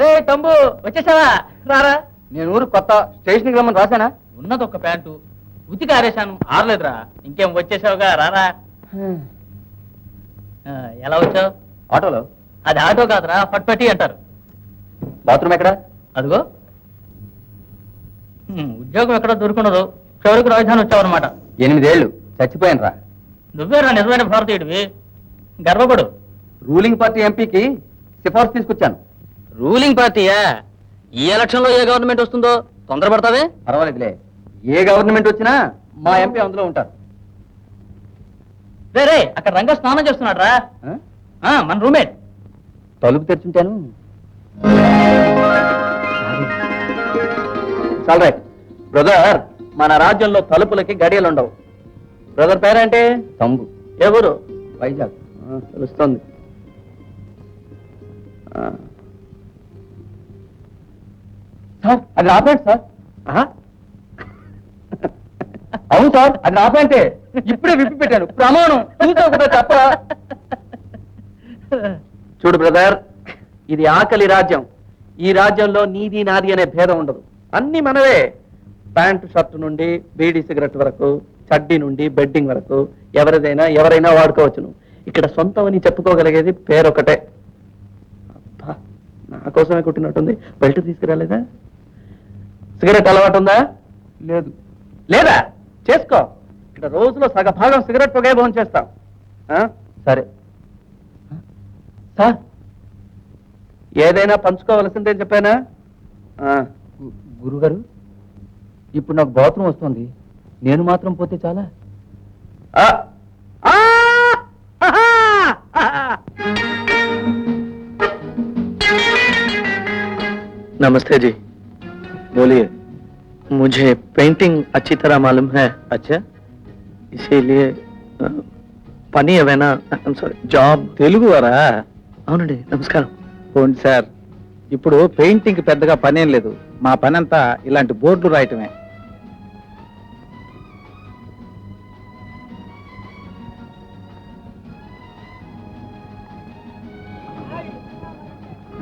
రే తమ్ము వచ్చేసావా? రారా. నేను ఊరు కొత్త, స్టేషన్కి రమ్మని రాశానా? ఉన్నది ఒక ప్యాంటు ఉతికి ఆరేశాను, ఆరలేదురా. ఇంకేం వచ్చేసావుగా, రారా. ఎలా వచ్చావు? ఆటోలో. అది ఆటో కాదురా, ఫట్పటి అంటారు. బాత్రూమ్ ఎక్కడ? అదిగో. ఉద్యోగం ఎక్కడ దొరుకుండదు, చివరికి రాజధాని వచ్చావు అనమాట. 8 ఏళ్ళు చచ్చిపోయాను రా. నువ్వేరా నిజమైన భారతీయుడివి, గర్వపడు. రూలింగ్ పార్టీ ఎంపీకి సిఫార్సు తీసుకొచ్చాను. రూలింగ్ పార్టీయా? ఈ ఎలక్షన్ లో ఏ గవర్నమెంట్ వస్తుందో తొందరపడతావే? పర్వాలేదులే, ఏ గవర్నమెంట్ వచ్చినా మా ఎంపీ అందులో ఉంటారు. రే అక్కడ రంగా స్నానం చేస్తున్నాడు రా, మన రూమ్మేట్. తలుపు తెరుచుంటాను. చాలు రైట్ బ్రదర్, మన రాజ్యంలో తలుపులకి గడియలు ఉండవు. బ్రదర్ పేరేంటి? తమ్ము. ఏ ఊరు? వైజాగ్. తెలుస్తుంది. సార్ అది నా ప్యాంట్ సార్. అవును సార్, అది నా ప్యాంటే. ఇప్పుడే విప్పి పెట్టాను, ప్రమాణం. చూసావు కూడా చెప్పరా? చూడు బ్రదర్, ఇది ఆకలి రాజ్యం. ఈ రాజ్యంలో నీది నాది అనే భేదం ఉండదు, అన్ని మనవే. ప్యాంటు షర్ట్ నుండి బీడీ సిగరెట్ వరకు, చడ్డీ నుండి బెడ్డింగ్ వరకు ఎవరైనా వాడుకోవచ్చును. ఇక్కడ సొంతం అని చెప్పుకోగలిగేది పేరొకటే. అబ్బా, నా కోసమే కుట్టినట్టుంది. బయట తీసుకురాలేదా? సిగరెట్ అలవాటు ఉందా? లేదు. లేదా? చేసుకో. ఇక్కడ రోజులో సగభాగం సిగరెట్ పొగే భోజనం చేస్తాం. సరే సార్, ఏదైనా పంచుకోవలసిందే చెప్పానా? గురుగారు, ఇప్పుడు నాకు బాత్రూమ్ వస్తుంది, నేను మాత్రం పోతే చాలా? नमस्ते जी, बोलिए। मुझे पेंटिंग अच्छी तरह मालूम है। अच्छा, इसीलिए పని ఏమైనా జాబ్? తెలుగు వారా? అవునండి, నమస్కారం. పోండి సార్, ఇప్పుడు పెయింటింగ్ పెద్దగా పనేం లేదు. మా పని అంతా ఇలాంటి బోర్డులు రాయటమే.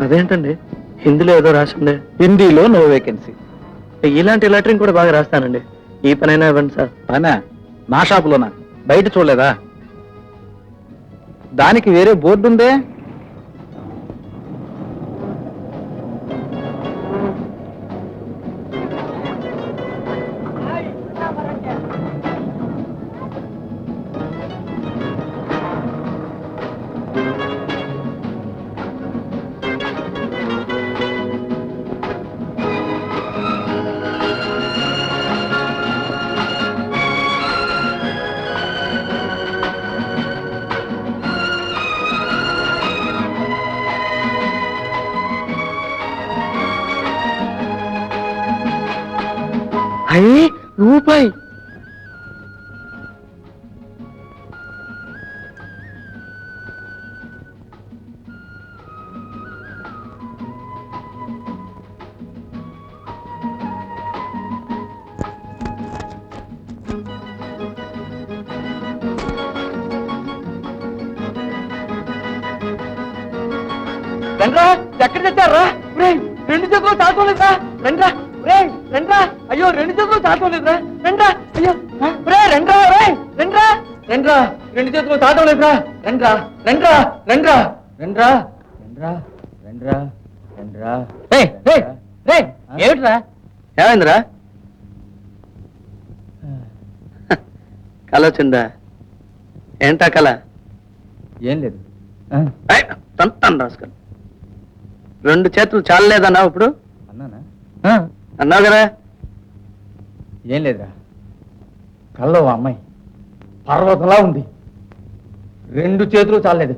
అదేంటండి, హిందీలో ఏదో రాసిందే. హిందీలో నో వేకెన్సీ. ఇలాంటి లెటరింగ్ కూడా బాగా రాస్తానండి. ఈ పనైనా ఇవ్వండి సార్. పనా? నా షాపులోనా? బయట చూడలేదా? దానికి వేరే బోర్డు ఉందే. రూపాయి. రండ్రా, ఎక్కడ తెచ్చారా? 2 చేతులు చాటుకోలేదురా. రండ్రా రండ్రా. అయ్యో, 2 చేతులు చాటుకోలేదురా. రండ్రా. అయ్యో రండ్రా. రండ్రా రండ్రా. 2 చేతులు చాటుకోలేదురా. రండ్రా రండ్రా రండ్రా రండ్రా రండ్రా రండ్రా రండ్రా. ఏమిట్రా? ఏమైందిరా? కళ వచ్చిందా? ఏంటా కళ? ఏం లేదు. తంతాను రాసుకొని. 2 చేతులు చాలలేదన్నావు ఇప్పుడు? అన్నానా? అన్నావు కదా. ఏం లేదురా, కల్లో అమ్మాయి పర్వతంలా ఉంది. 2 చేతులు చాలలేదు.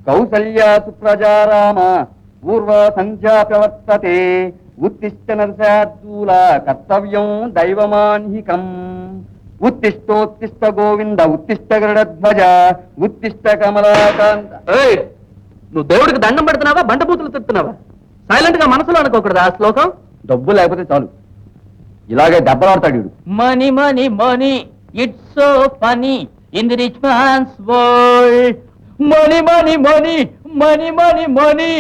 కౌసల్యా సుప్రజారామ పూర్వ సంధ్యా ప్రవర్తతే ఉత్తిష్ట నరసార్దూల కర్తవ్యం దైవమాన్హికం. ఉత్తిష్టోత్తిష్ట గోవింద ఉత్తిష్ట గరుడధ్వజ ఉత్తిష్ట కమలాకాంత. నువ్వు దేవుడికి దండం పెడుతున్నావా, బండబూతులు తిప్పుతున్నావా? సైలెంట్ గా మనసులో అనుకోకూడదు ఆ శ్లోకం. డబ్బు లేకపోతే చాలు, ఇలాగే దెబ్బలాడతాడు వీడు. Money money money, it's so funny in the rich man's world. Money money money money money money,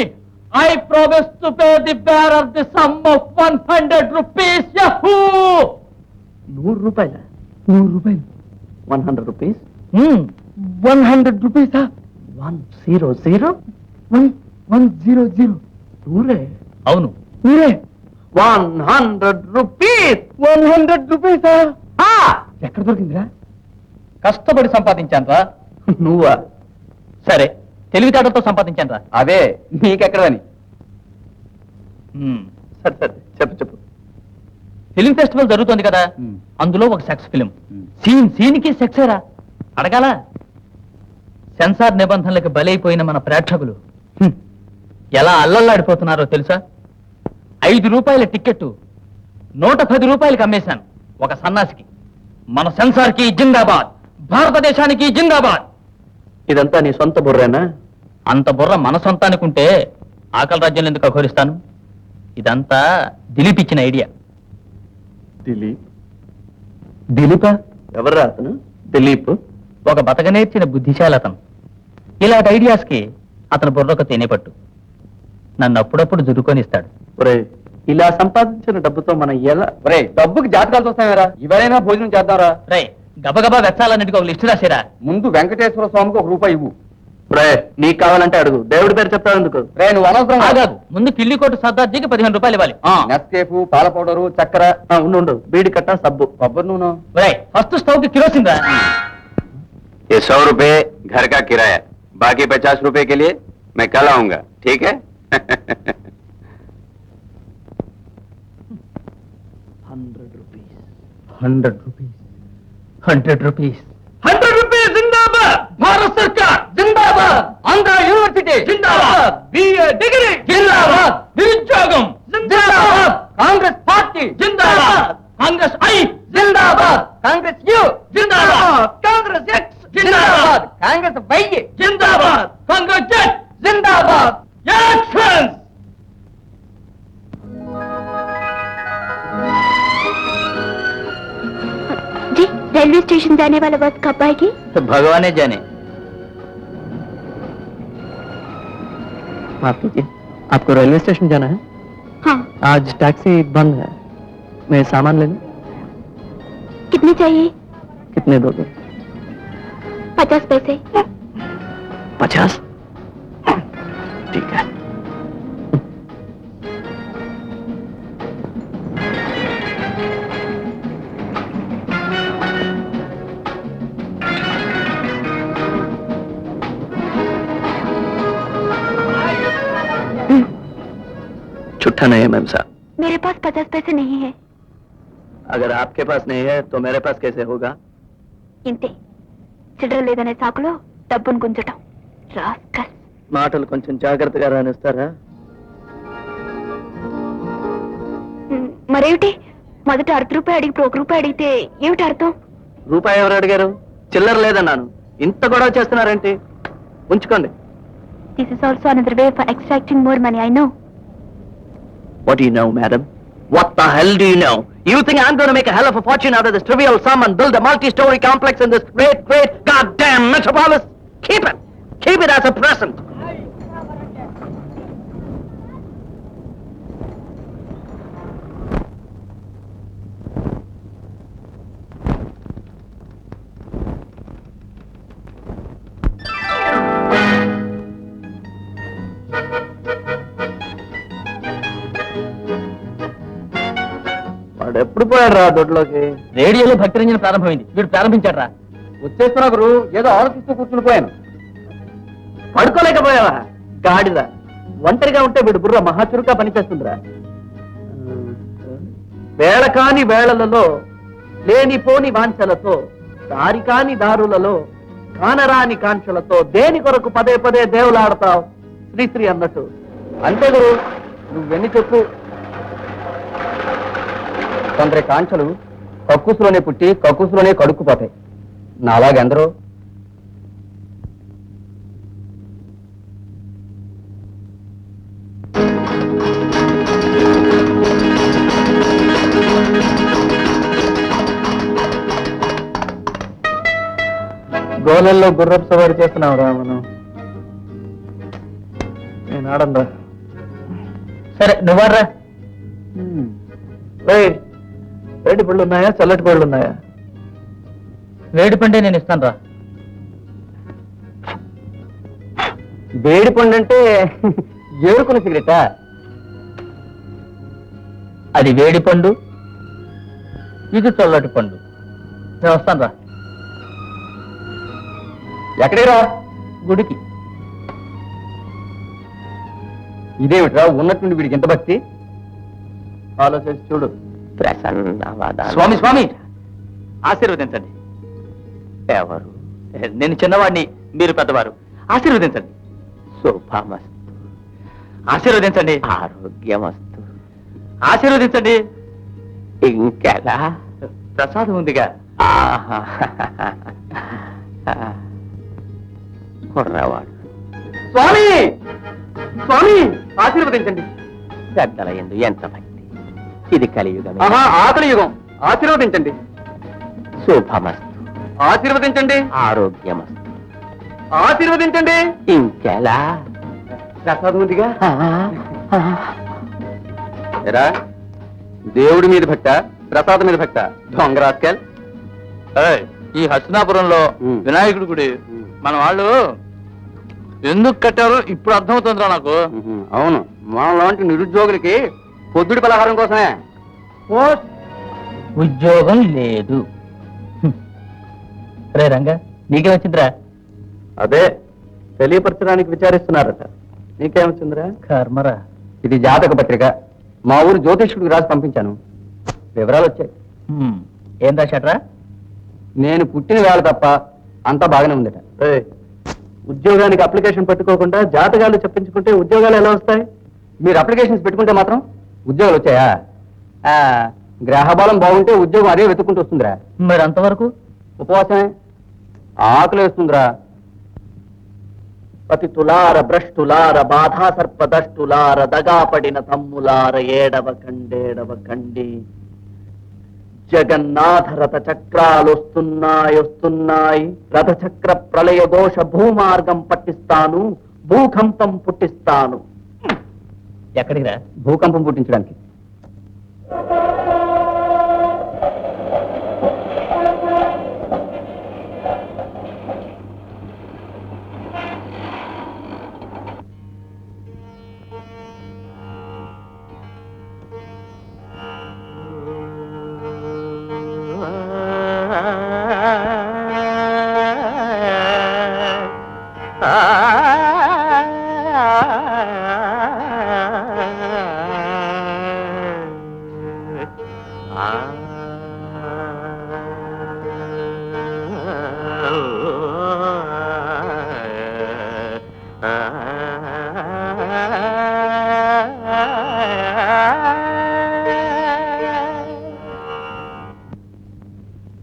I promise to pay the bearer the sum of 100 rupees. Yahoo! 100 రూపాయల 100 రూపాయలు 100 రూపీస్ 100 రూపీసా 100 100 నూరే అవును నూరే 100 రూపీస్ 100 రూపీసా ఎక్కడ దొరికిందిరా? కష్టపడి సంపాదించాను రా. నువ్వా? సరే తెలివితేటలతో సంపాదించాను రా. అవే నీకెక్కడని? సరే సరే చెప్పు చెప్పు. ఫిలిం ఫెస్టివల్ జరుగుతుంది కదా, అందులో ఒక సెక్స్ ఫిలిం. సీన్ కి సెక్సేరా అడగాల. సెన్సార్ నిబంధనలకు బలైపోయిన మన ప్రేక్షకులు ఎలా అల్లల్లాడిపోతున్నారో తెలుసా? 5 రూపాయల టికెట్ 110 రూపాయలకి అమ్మేశాను ఒక సన్నాసికి. మన సెన్సార్ కి జిందాబాద్, భారతదేశానికి జిందాబాద్. ఇదంతా నీ సొంత బుర్రేనా? అంత బుర్ర మన సొంతానికుంటే ఆకలి రాజ్యం ఎందుకు అఘోరిస్తాను? ఇదంతా దిలీప్ ఇచ్చిన ఐడియా. దిలీపా? ఎవర్రా అతను? దిలీప్ ఒక బతక నేర్చిన బుద్ధిశాలి అతను. ఇలాంటి ఐడియాస్ కి అతను బుర్రకు తేనెపట్టు. నన్ను అప్పుడప్పుడు జురుకొనిస్తాడు. ఒరే, ఇలా సంపాదించిన డబ్బుతో మనం ఎలా? ఒరే, డబ్బుకి జాతకాలు చూస్తామేరా? ఇవరైనా భోజనం చేద్దాంరా. రే గబగబా వెచ్చాలన్నిటికీ ఒక లిస్టు రాసేరా. ముందు వెంకటేశ్వర స్వామికి ₹1 ఇవ్వు. రే, నీకు కావాలంటే అడుగు. దేవుడి పేరు చెప్తావు ఎందుకు? రే, నువ్వు అనవసరం. ఆగాగు. ముందు కిల్లికోటు సర్దార్జీకి 15 రూపాయలు ఇవ్వాలి. నెస్కేఫ్, పాల పౌడరు, చక్కెర ఉండు, బీడి కట్ట, సబ్బు, కొబ్బరి నూనె. రే ఫస్ట్ స్టవ్ కి కిరోసిన్ రా. ये 100 रुपए घर का किराया, बाकी 50 रुपए के लिए मैं कल आऊंगा, ठीक है? 100 రూపీస్ 100 రూపీస్ 100 రూపీస్ జిందాబాద్. భారత్ సర్కార్ జిందాబాద్. ఆంధ్ర యూనివర్సిటీ జిందాబాద్. బిఏ డిగ్రీ జిందాబాద్. నిరుద్యోగం జిందాబాద్. కాంగ్రెస్ పార్టీ జిందాబాద్. కాంగ్రెస్ ఐ జిందాబాద్. కాంగ్రెస్ యు జిందాబాద్. కాంగ్రెస్ ఎక్స్ జిందాబాద్. కాంగ్రెస్ వై జిందాబాద్. కాంగ్రెస్ జెడ్ జిందాబాద్. యాక్షన్స్. जी रेलवे स्टेशन जाने वाला बस कब आएगी? భగవానే జానే. माफ कीजिए, आपको रेलवे स्टेशन जाना है? हाँ. आज टैक्सी बंद है, मैं सामान ले लूं? कितने चाहिए? कितने दोगे? 50 पैसे. 50? ठीक है. छुट्टा नहीं है मैम साहब. मेरे पास 50 पैसे नहीं है. अगर आपके पास नहीं है तो मेरे पास कैसे होगा? ఇంతే చిల్లర లేదనే సాకులో డబ్బును గుంజటం. రాస్కల్. మాటలు కొంచెం జాగ్రత్తగా రానిస్తారా? మరేమిటి మొదట ₹1 అడిగి ఇప్పుడు ₹1 అడిగితే ఏమిటి అర్థం? రూపాయి ఎవరు అడిగారు? చిల్లర లేదన్నాను. ఇంత గొడవ చేస్తున్నారేంటి? ఉంచుకోండి. This is also another way for extracting more money. I know. What do you know, madam? What the hell do you know? You think I'm going to make a hell of a fortune out of this trivial sum and build a multi-story complex in this great goddamn metropolis? Keep it! Keep it as a present! వాడు ఎప్పుడు పోయాడు రా దొడ్లోకి? రేడియోలో భక్తి రంజన ప్రారంభమైంది, వీడు ప్రారంభించాడు రా. వచ్చేస్తున్నా గురు, ఏదో ఆలోచిస్తూ కూర్చుని పోయాను. పడుకోలేకపోయావా గాడిద? ఒంటరిగా ఉంటే వీడు బుర్ర మహాచురుగా పనిచేస్తుందిరా. వేళ కాని వేళలలో, లేనిపోని వాంఛలతో, దారి కాని దారులలో, కానరాని కాంక్షలతో దేని కొరకు పదే పదే దేవులాడతావు శ్రీశ్రీ అన్నట్టు. అంతే గురు, నువ్వెన్ని చెప్పు. కొందరి కాంక్షలు కక్కుసులోనే పుట్టి కక్కుసులోనే కడుక్కుపోతాయి. నాలాగెందరో. గోలల్లో గుర్రపు సవారి చేస్తున్నావు రా మనం. నేను ఆడందా. సరే నువ్వర్రా. వేడి పళ్ళు ఉన్నాయా చల్లటి పళ్ళు ఉన్నాయా? వేడి పండే నేను ఇస్తాను రా. వేడి పండు అంటే ఏరుకున్న సిగరెటా? అది వేడి పండు, ఇది చల్లటి పండు. నేను వస్తాను రా. ఎక్కడికి రా? గుడికి. ఇదేమిట్రా ఉన్నట్టుండి వీడికి ఎంత భక్తి? ఆలోచించి చూడు. స్వామి స్వామి ఆశీర్వదించండి. ఎవరు? నేను చిన్నవాడిని, మీరు పెద్దవారు. ఆశీర్వదించండి. శుభమస్తు. ఆశీర్వదించండి. ఆరోగ్యమస్తు. ఆశీర్వదించండి. ఇంకెలా? ప్రసాదం ఉందిగా. ఆహా. కుర్రవాడు. స్వామి స్వామి ఆశీర్వదించండి. పెద్దల యందు ఎంత భక్తి. ఇది కలియుగం. ఆకలి యుగం. ఆశీర్వదించండి. శుభమస్తు. ఆశీర్వదించండి. ఆరోగ్యమస్తు. ఆశీర్వదించండి. ఇంకెలా? ప్రసాదం ఉందిగా. ఎరా, దేవుడి మీద భక్త, ప్రసాదం మీద భక్త. దొంగరాస్కెల్. ఈ హస్తినాపురంలో వినాయకుడి గుడి మన వాళ్ళు ఎందుకు కట్టారో ఇప్పుడు అర్థమవుతుందిరా నాకు. అవును, మన లాంటి నిరుద్యోగులకి పొద్దుడి పలహారం కోసమే. ఉద్యోగం లేదు. రే రంగా, నీకే వచ్చిందిరా? అదే తెలియపరచడానికి విచారిస్తున్నారట. నీకేమొచ్చిందిరా? కర్మరా. ఇది జాతక పత్రిక. మా ఊరు జ్యోతిష్కుడికి రాసి పంపించాను. వివరాలు వచ్చాయి. ఏం రాశాడ్రా? నేను పుట్టిన వేళ తప్ప అంతా బాగానే ఉందట. ఉద్యోగానికి అప్లికేషన్ పెట్టుకోకుండా జాతకాలు చెప్పించుకుంటే ఉద్యోగాలు ఎలా వస్తాయి? మీరు అప్లికేషన్స్ పెట్టుకుంటే మాత్రం ఉద్యోగాలు వచ్చాయా? గ్రహబలం బాగుంటే ఉద్యోగం అదే వెతుక్కుంటూ వస్తుందిరా. మరి అంతవరకు ఉపవాసమే. ఆకలి వేస్తుందిరా. పతితులార భ్రష్టులార బాధా సర్పదష్టులార దగాపడిన తమ్ములార ఏడవ కండి జగన్నాథ రథ చక్రాలొస్తున్నాయి. రథచక్ర ప్రళయ ఘోష భూమార్గం పట్టిస్తాను, భూకంపం పుట్టిస్తాను. ఎక్కడికి రా? భూకంపం పుట్టించడానికి.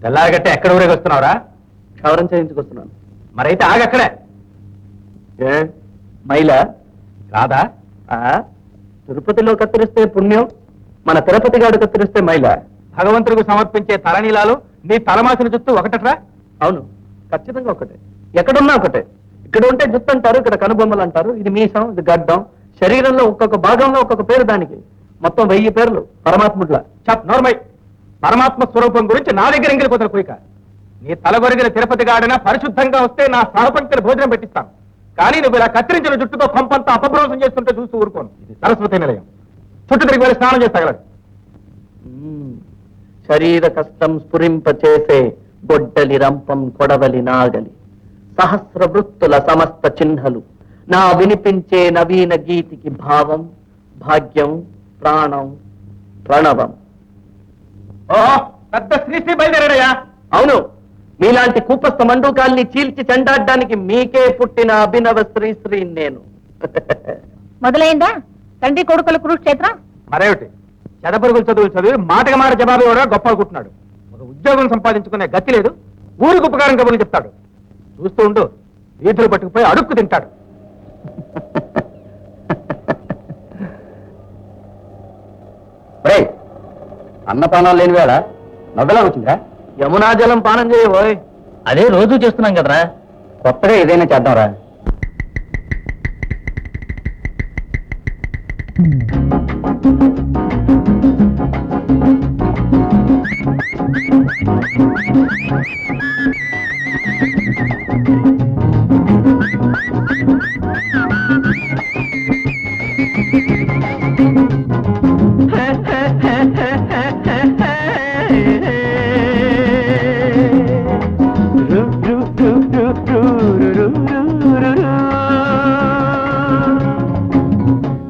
తెల్లారగట్టే ఎక్కడ ఊరేగి వస్తున్నావురా? క్షవరం చేయించుకొస్తున్నాను. మరైతే ఆగక్కడే. ఏ మైల కాదా? తిరుపతిలో కత్తిరిస్తే పుణ్యం, మన తిరుపతి గాడు కత్తిరిస్తే మైల. భగవంతుడికి సమర్పించే తలనీలాలు నీ తలమాసిన చుట్టూ ఒకటట్రా? అవును, ఖచ్చితంగా ఒకటే. ఎక్కడున్నా ఒకటే. ఇక్కడ ఉంటే జుత్తు అంటారు, ఇక్కడ కనుబొమ్మలు అంటారు. ఇది మీసం, ఇది గడ్డం. శరీరంలో ఒక్కొక్క భాగంలో ఒక్కొక్క పేరు. దానికి మొత్తం 1000 పేర్లు పరమాత్ముట్లా. చప్ నోర్మై. పరమాత్మ స్వరూపం గురించి నా దగ్గర ఎంగిలి కుదర కోయిక. నీ తలగొరిగిన తిరుపతి గాడిన పరిశుద్ధంగా వస్తే నా సహపంక్తిని భోజనం పెట్టిస్తాను. కానీ నువ్వు ఇలా కత్తిరించిన జుట్టుతో పంపంతా అపభ్రంశం చేస్తుంటే చూస్తూ ఊరుకోను. ఇది సరస్వతి నిలయం. చుట్టూ తిరిగి వెళ్ళి స్నానం చేస్తాగలడు. శరీర కష్టం స్ఫురింపచేసే గొడ్డలి రంపం కొడవలి నాగలి సహస్ర వృత్తుల సమస్త చిహ్నలు నా వినిపించే నవీన గీతికి భావం, భాగ్యం, ప్రాణం, ప్రణవం. ఓహో, పెద్ద శ్రీశ్రీ బయలుదేరాడయ్యా. అవును, మీలాంటి కూపస్థ మండూకాల్ని చీల్చి చెండాడడానికి మీకే పుట్టిన అభినవ శ్రీశ్రీ నేను. మొదలైందా తండ్రి కొడుకుల కురుక్షేత్రం? మరేమిటి, చెదపరుగులు చదువులు చదివి మాటకి మాట జవాబు కూడా గొప్ప అనుకుంటున్నాడు. ఒక ఉద్యోగం సంపాదించుకునే గతి లేదు, ఊరికి ఉపకారం కబుర్లు చెప్తాడు. చూస్తూ ఉండు, వీధులు పట్టుకుపోయి అడుక్కు తింటాడు. అన్నపానాలు లేని వేళ నవ్వెలా వచ్చిందిరా? యమునా జలం పానం చేయబోయ్. అదే రోజు చేస్తున్నాం కదరా. కొత్తగా ఏదైనా చేద్దాంరా.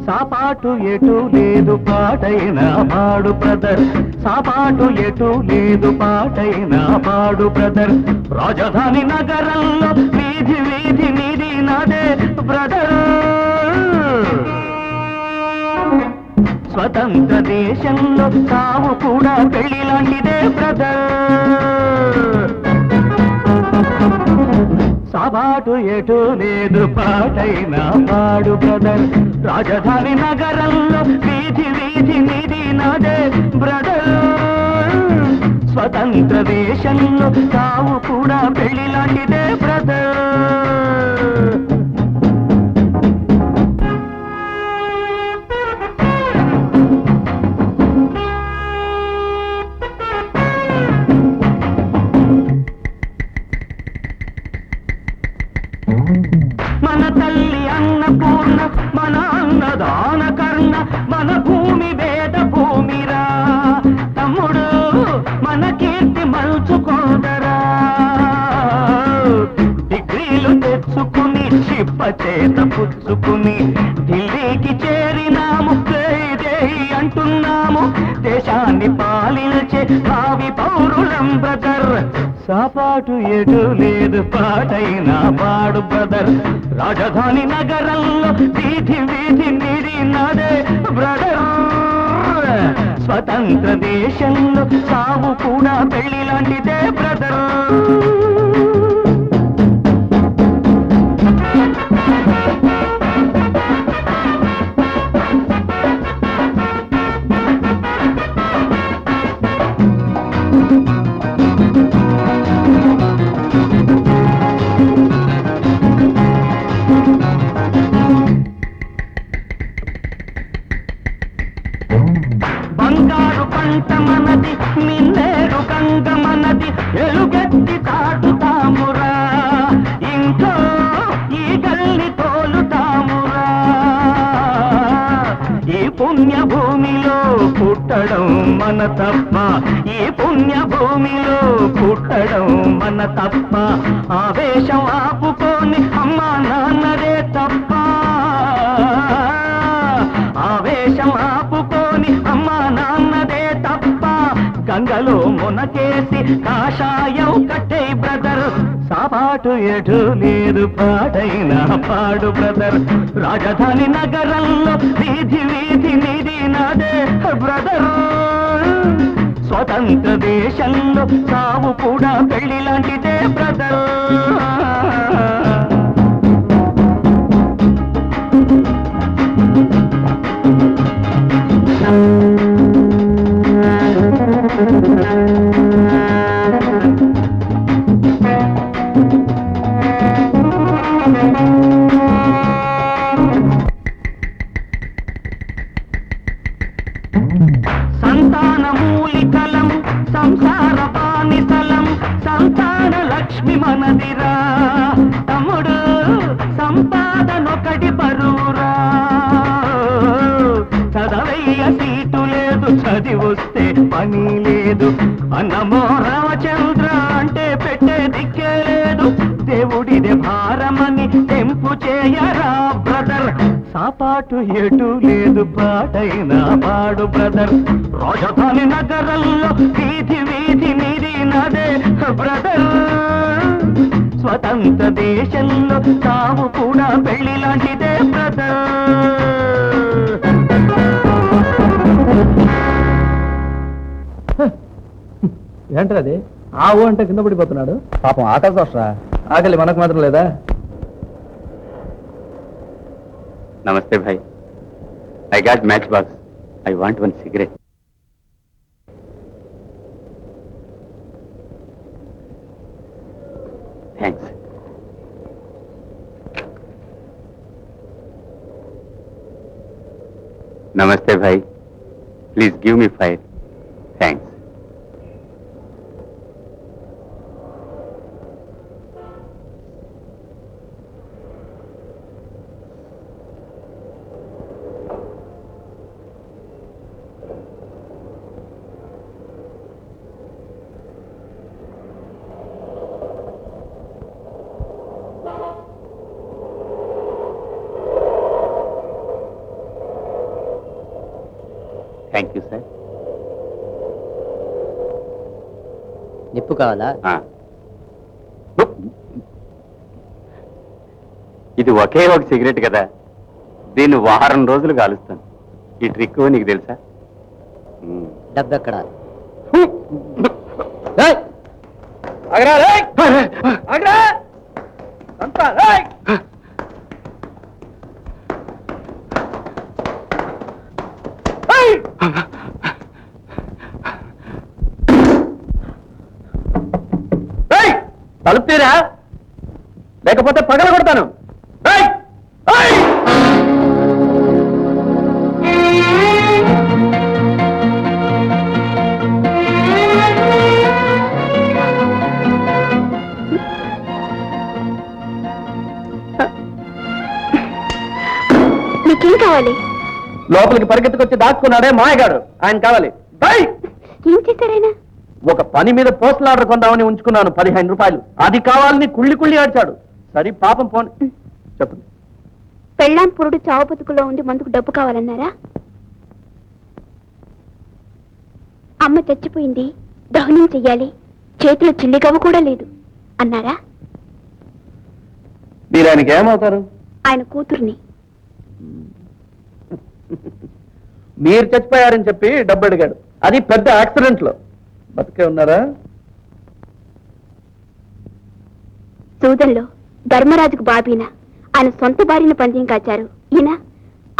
సాపాటు ఎటు లేదు పాటైన పాడు బ్రదర్, సాపాటు ఎటు లేదు పాటైన పాడు బ్రదర్. రాజధాని నగరంలో వీధి వీధి నీది నాదే బ్రదర్. స్వతంత్ర దేశంలో సావు కూడా పెళ్లి లాంటిదే బ్రదర్. సాబాటు ఎటు లేదు పాటైన పాడు బ్రదర్. రాజధాని నగరంలో వీధి వీధి నీది నాదే బ్రదర్. స్వతంత్ర దేశంలో సావు కూడా పెళ్లి లాంటిదే బ్రదర్. మన తల్లి అన్నపూర్ణ, మన అన్నదాన కర్ణ, మన భూమి వేద భూమిరా తమ్ముడు, మన కీర్తి మలుచుకోదరా. డిగ్రీలు తెచ్చుకుని చిప్ప చేత పుచ్చుకుని ఢిల్లీకి చేరినాము, దేహి అంటున్నాము. దేశాన్ని పాలించే భావి పౌరులం బ్రదర్. సాపాటు ఎటు లేదు పాటైన పాడు బ్రదర్. రాజధాని నగరంలో వీధి వీధి నీది నాదే బ్రదర్. స్వతంత్ర దేశంలో సావు కూడా పెళ్లి లాంటిదే బ్రదర్. బంగారు పంట మనది, మిన్నేరు గంగ మనది, ఎలుగెత్తి తాటుతామురా. ఇంట్లో ఈ గల్లి తోలుతామురా. ఈ పుణ్య భూమిలో పుట్టడం మన తప్ప, ఈ పుణ్య భూమిలో పుట్టడం మన తప్ప. ఆవేశం ఆపుకొని అమ్మా నాన్నదే తప్ప. ఆవేశం ఆపుకొని అమ్మా నాన్నదే తప్ప. గంగలో మునకేసి కాషాయం కట్టే బ్రదర్. సాపాటు ఎటు లేదు పాటైన పాడు బ్రదర్. రాజధాని నగరంలో వీధి వీధి నీది నాదే బ్రదర్. స్వతంత్ర దేశంలో సావు కూడా పెళ్లి లాంటిదే బ్రదర్. సంతాన మూలికలం, సంసార బానిసలం, సంతాన లక్ష్మి మనదిరా తమ్ముడు. సంపాదనొకటి బరువురా. చదవయ్య సీటు లేదు, చదివొస్తే పని లేదు. అన్నమో రామచంద్ర అంటే పెట్టే దిక్కే లేదు. దేవుడిదే భారమని తెంపు చేయరా బ్రదర్. సాపాటు ఎటు లేదు పాటైన పాడు బ్రదర్. రాజధాని నగరంలో వీధి వీధి నీది నాదే బ్రదర్. స్వతంత్ర దేశంలో సావు కూడా పెళ్లి లాంటిదే బ్రదర్. ఏంటది ఆవు అంటే కింద పడిపోతున్నాడు? పాపం ఆకలి దోషరా. ఆకలి మనకు మాత్రం లేదా? नमस्ते भाई. I got matchbox. I want one cigarette. Thanks. नमस्ते भाई. Please give me 5. Thanks. Thank you sir. నిప్పు కావాలా? ఇది ఒకే ఒక సిగరెట్ కదా, దీన్ని వారం రోజులు కాలుస్తాను. ఈ ట్రిక్ నీకు తెలుసా? డబ్బు ఎక్కడ? తలుపుతీరా లేకపోతే పగల కొడతాను. మీకేం కావాలి? లోపలికి పరిగెత్తుకొచ్చి దాక్కున్నాడే మాయగాడు, ఆయన కావాలి. ఏం చేశారైనా? ఒక పని మీద పోస్టల్ ఆర్డర్ కొందామని ఉంచుకున్నాను, 15 రూపాయలు. అది కావాలని కుళ్ళి కుళ్ళి ఆడ్చాడు. సరే పాపం పోని చెప్పండి. పెళ్ళాం పురుడు చావు బతుకులో ఉండి మందుకు డబ్బు కావాలన్నారా? అమ్మ చచ్చిపోయింది, దహనం చెయ్యాలి, చేతిలో చిల్లిగవ్వ కూడా లేదు అన్నారా? మీరు ఆయనకి ఏమవుతారు? ఆయన కూతుర్ని. మీరు చచ్చిపోయారని చెప్పి డబ్బు అడిగాడు, అది పెద్ద యాక్సిడెంట్ లో. బతికే ఉన్నారా? సూదంలో ధర్మరాజుకు బాబీన ఆయన సొంత భార్యని పందెం కాచారు. ఈయన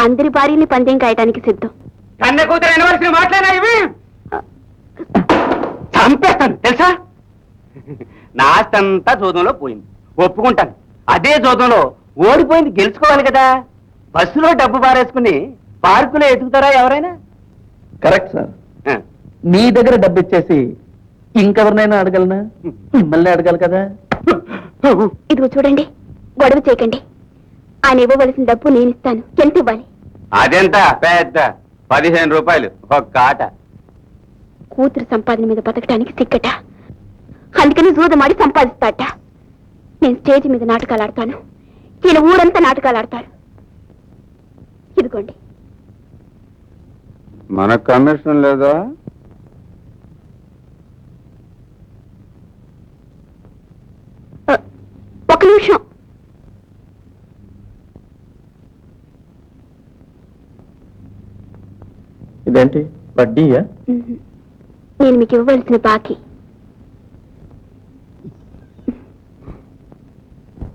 అందరి భార్యని పందెం కాయటానికి సిద్ధం. కన్న కూతురు అనవలసిన మాట్లాడినా ఇవి చంపేస్తాను తెలుసా? నా ఆస్తి అంతా జోదంలో పోయింది, ఒప్పుకుంటాను. అదే జోదంలో ఓడిపోయింది గెలుచుకోవాలి కదా. బస్సులో డబ్బు బారేసుకుని పార్కులో ఎదుగుతారా ఎవరైనా? Correct sir. మీ దగ్గర డబ్బు ఇచ్చేసి ఇంకెవరినైనా అడగలనా? మిమ్మల్ని అడగాలి కదా. ఇదిగో చూడండి, గొడవ చేయకండి. ఆయన ఇవ్వవలసిన డబ్బు నేను ఇస్తాను. ఎంత ఇవ్వాలి? అదెంత? పెద్ద 15 రూపాయలు ఒక ఆట. కూతురు సంపాదన మీద బతకడానికి సిక్కట, అందుకని జూదమాడి సంపాదిస్తాట. నేను స్టేజ్ మీద నాటకాలు ఆడతాను, ఈయన ఊరంతా నాటకాలు ఆడతారు. ఇదిగోండి. మన కమిషన్ లేదా? ఒక నిమిషం. ఇదేంటి వడ్డీయా? నేను మీకు ఇవ్వవలసిన బాకీ.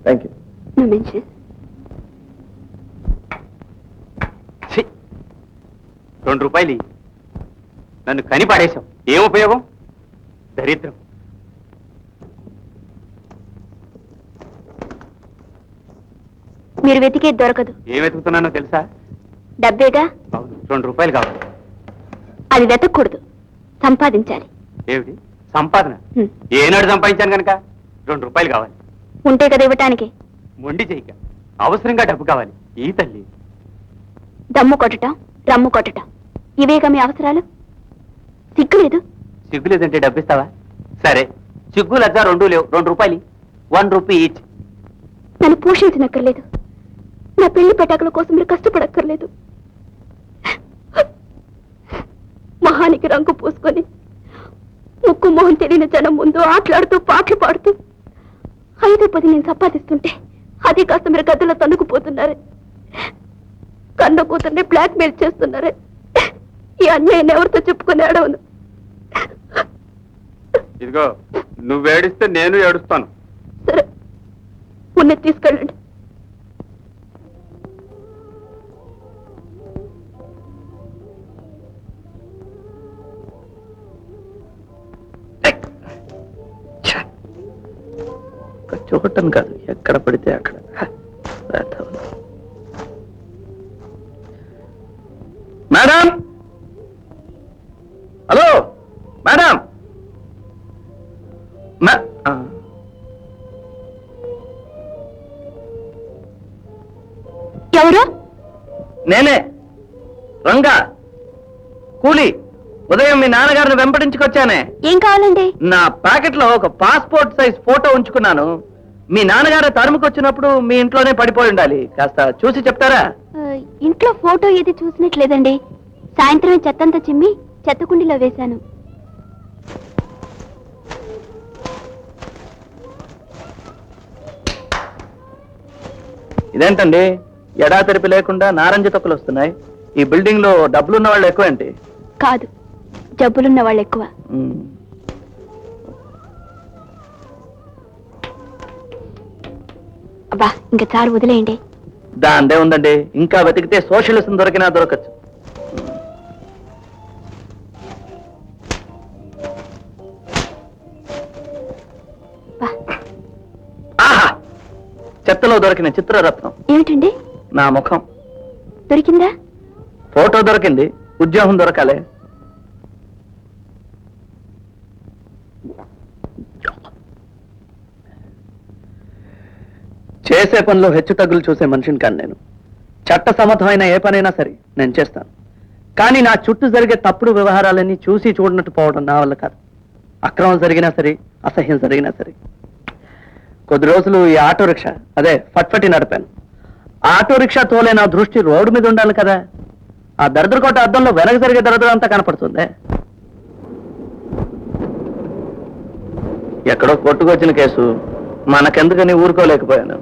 Thank you. No mention. ఛీ! 2 రూపాయలు ఇయ్యి. నన్ను కని పడేశావు. ఏం ఉపయోగం? దరిద్రం. మీరు వెతికేది దొరకదు. ఏం వెతుకుతున్నానో తెలుసా? డబ్బేగా. అవును, 2 రూపాయలు కావాలి. అది వెతకూడదు, సంపాదించాలి. ఏమిటి సంపాదన? హ్మ్. ఏనాడు సంపాదించాను కనుక 2 రూపాయలు కావాలి. ఉంటే కదా ఇవ్వటానికి. మొండి చేయక, అవసరంగా డబ్బు కావాలి. ఈ తల్లి దమ్ము కొట్టటం, రమ్ము కొట్టటం, ఇవేగా మీ అవసరాలు. సిగ్గులేదు. సిగ్గు లేదంటే డబ్బిస్తావా? సరే, సిగ్గు లజ్జ 2 లేవు. 2 రూపాయలు, 1 రూపీ ఈచ్. నన్ను పోషించనక్కర్లేదు, నా పెళ్లి పెటాకుల కోసం మీరు కష్టపడక్కర్లేదు. మహానికి రంగు పూసుకొని ముక్కు మొహం తెలియని జనం ముందు ఆటలాడుతూ పాటలు పాడుతూ 5-10 నేను సంపాదిస్తుంటే అది కాస్త మీరు గద్దలో తన్నుకుపోతున్నారే. కన్న కూతుర్ని బ్లాక్ మెయిల్ చేస్తున్నారే. ఈ అన్యాయం ఎవరితో చెప్పుకుని అడవను. ఇదిగో, నువ్వు ఏడిస్తే నేను ఏడుస్తాను. సరే, ఉన్నది తీసుకెళ్ళండి. చూడటం కాదు, ఎక్కడ పడితే అక్కడ. మేడం, నేనే రంగా కూలి. ఉదయం మీ నాన్నగారిని వెంబడించుకొచ్చానే. ఏం కావాలండి? నా ప్యాకెట్ లో ఒక పాస్పోర్ట్ సైజ్ ఫోటో ఉంచుకున్నాను. మీ నాన్నగారు తరుముకొచ్చినప్పుడు మీ ఇంట్లోనే పడిపోయి ఉండాలి. కాస్త చూసి చెప్తారా? ఇంట్లో ఫోటో ఏది చూసినట్లేదండి. సాయంత్రం చెత్తంతా చిమ్మి చెత్తకుండీలో వేశాను. ఇదేంటండి ఎడా తెరిపి లేకుండా నారంజ తొక్కలు వస్తున్నాయి? ఈ బిల్డింగ్ లో డబ్బులున్న వాళ్ళు ఎక్కువ ఏంటి? కాదు, జబ్బులున్న వాళ్ళు ఎక్కువ. అబ్బా, ఇంకా చాలు, వదిలేయండి. దాందే ఉందండి, ఇంకా వెతికితే సోషలిజం దొరికినా దొరకచ్చు. అబ్బా, ఆహా, చెత్తలో దొరికిన చిత్రరత్నం. ఏమిటండి? నా ముఖం. దొరికిందా? ఫోటో దొరికింది, ఉద్యోగం దొరకాలి. చేసే పనిలో హెచ్చు తగ్గులు చూసే మనిషిని కాను నేను. చట్ట సమ్మతమైన ఏ పనైనా సరే నేను చేస్తాను. కానీ నా చుట్టూ జరిగే తప్పుడు వ్యవహారాలన్నీ చూసి చూడనట్టు పోవడం నా వల్ల కాదు. అక్రమం జరిగినా సరే, అసహ్యం జరిగినా సరే. కొద్ది రోజులు ఈ ఆటో రిక్షా, అదే ఫట్ఫటి నడిపాను. ఆటో రిక్షా తోలే నా దృష్టి రోడ్డు మీద ఉండాలి కదా. ఆ దరిద్రకోట అద్దంలో వెనక జరిగే దరిద్రంతా కనపడుతుంది. ఎక్కడో కొట్టుకొచ్చిన కేసు, మనకెందుకని ఊరుకోలేకపోయాను.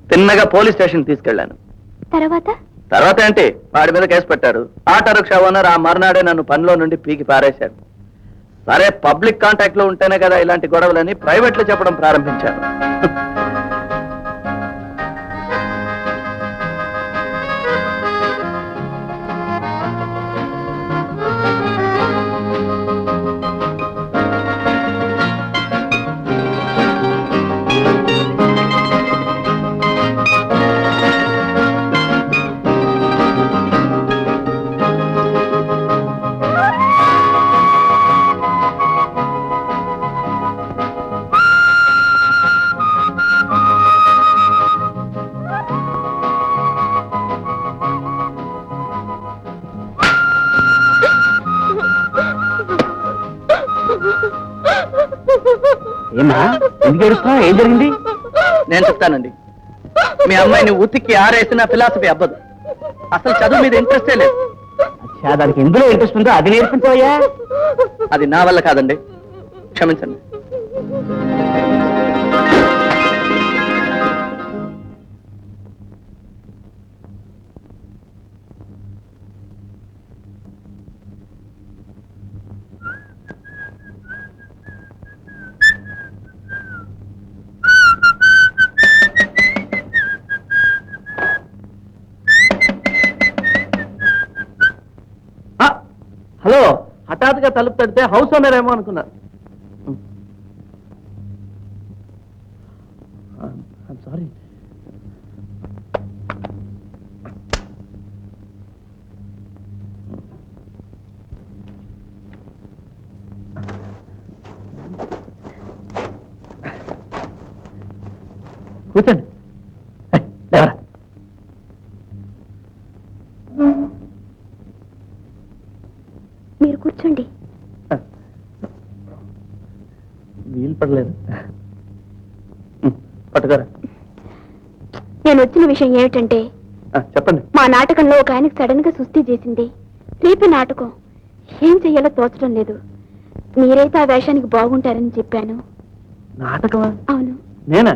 తిన్నగా పోలీస్ స్టేషన్ తీసుకెళ్లాను. తర్వాత ఏంటి, వాడి మీద కేసు పెట్టారు. ఆటో రిక్షా ఓనర్ ఆ మర్నాడే నన్ను పనిలో నుండి పీకి పారేశాడు. సరే, పబ్లిక్ కాంటాక్ట్ లో ఉంటేనే కదా ఇలాంటి గొడవలని ప్రైవేట్ లో చెప్పడం ప్రారంభించాను. ఏమా ఎందుకు ఏడుస్తున్నావు? ఏం జరిగింది? నేను చెప్తానండి. మీ అమ్మాయిని ఉతికి ఆరేసిన ఫిలాసఫీ అవ్వదు. అసలు చదువు మీద ఇంట్రెస్టే లేదు. దానికి ఎందులో ఇంట్రెస్ట్ ఉందో అది నేర్పించవయ్యా. అది నా వల్ల కాదండి, క్షమించండి. హలో, హఠాత్తుగా తలుపు తడితే హౌస్ ఓనర్ ఏమో అనుకున్నారు. సారీ. కూర్చోండి. ఎవరా? మీరు కూర్చోండి. వీలు పడలేదు. పట్టుకోరా. నేను వచ్చిన విషయం ఏమిటంటే, చెప్పండి. మా నాటకంలో ఒక ఆయనకు సడన్ గా సుస్థి చేసింది. రేపే నాటకం, ఏం చెయ్యాలో తోచడం లేదు. మీరైతే ఆ వేషానికి బాగుంటారని చెప్పాను. నాటకమా? అవును. నేనా?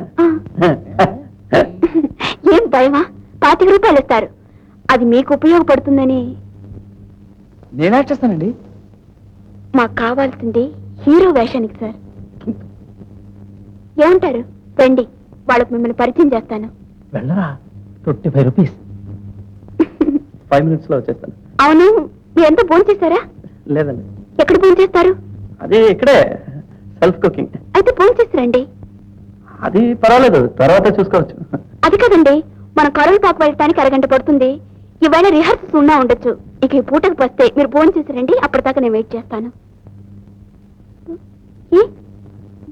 ఏం భయమా? 25 రూపాయలు ఇస్తారు, అది మీకు ఉపయోగపడుతుందని. నేను యాక్ట్ చేస్తానండి. మాకు కావాల్సింది హీరో వేషానికి సార్. ఏమంటారు? రండి, వాళ్ళకు మిమ్మల్ని పరిచయం చేస్తాను. వెళ్ళరా, 25 రూపీస్. 5 minutes లో వచ్చేస్తాను. అవును, మీరంతా భోంచేస్తారా? లేదండి. ఎక్కడ భోంచేస్తారు? అది ఇక్కడే, సెల్ఫ్ కుకింగ్. అయితే భోంచేస్తారండి. అది పర్వాలేదు, తర్వాత చూసుకోవచ్చు. అది కదండి, మన కరోల్ పాకు వెళ్ళటానికి అరగంట పడుతుంది. ఇవాళ రిహార్సల్స్ ఉన్నా ఉండొచ్చు. ఇక ఈ పూటకు వస్తే మీరు భోజనం చేసారండి, అప్పటిదాకా నేను వెయిట్ చేస్తాను.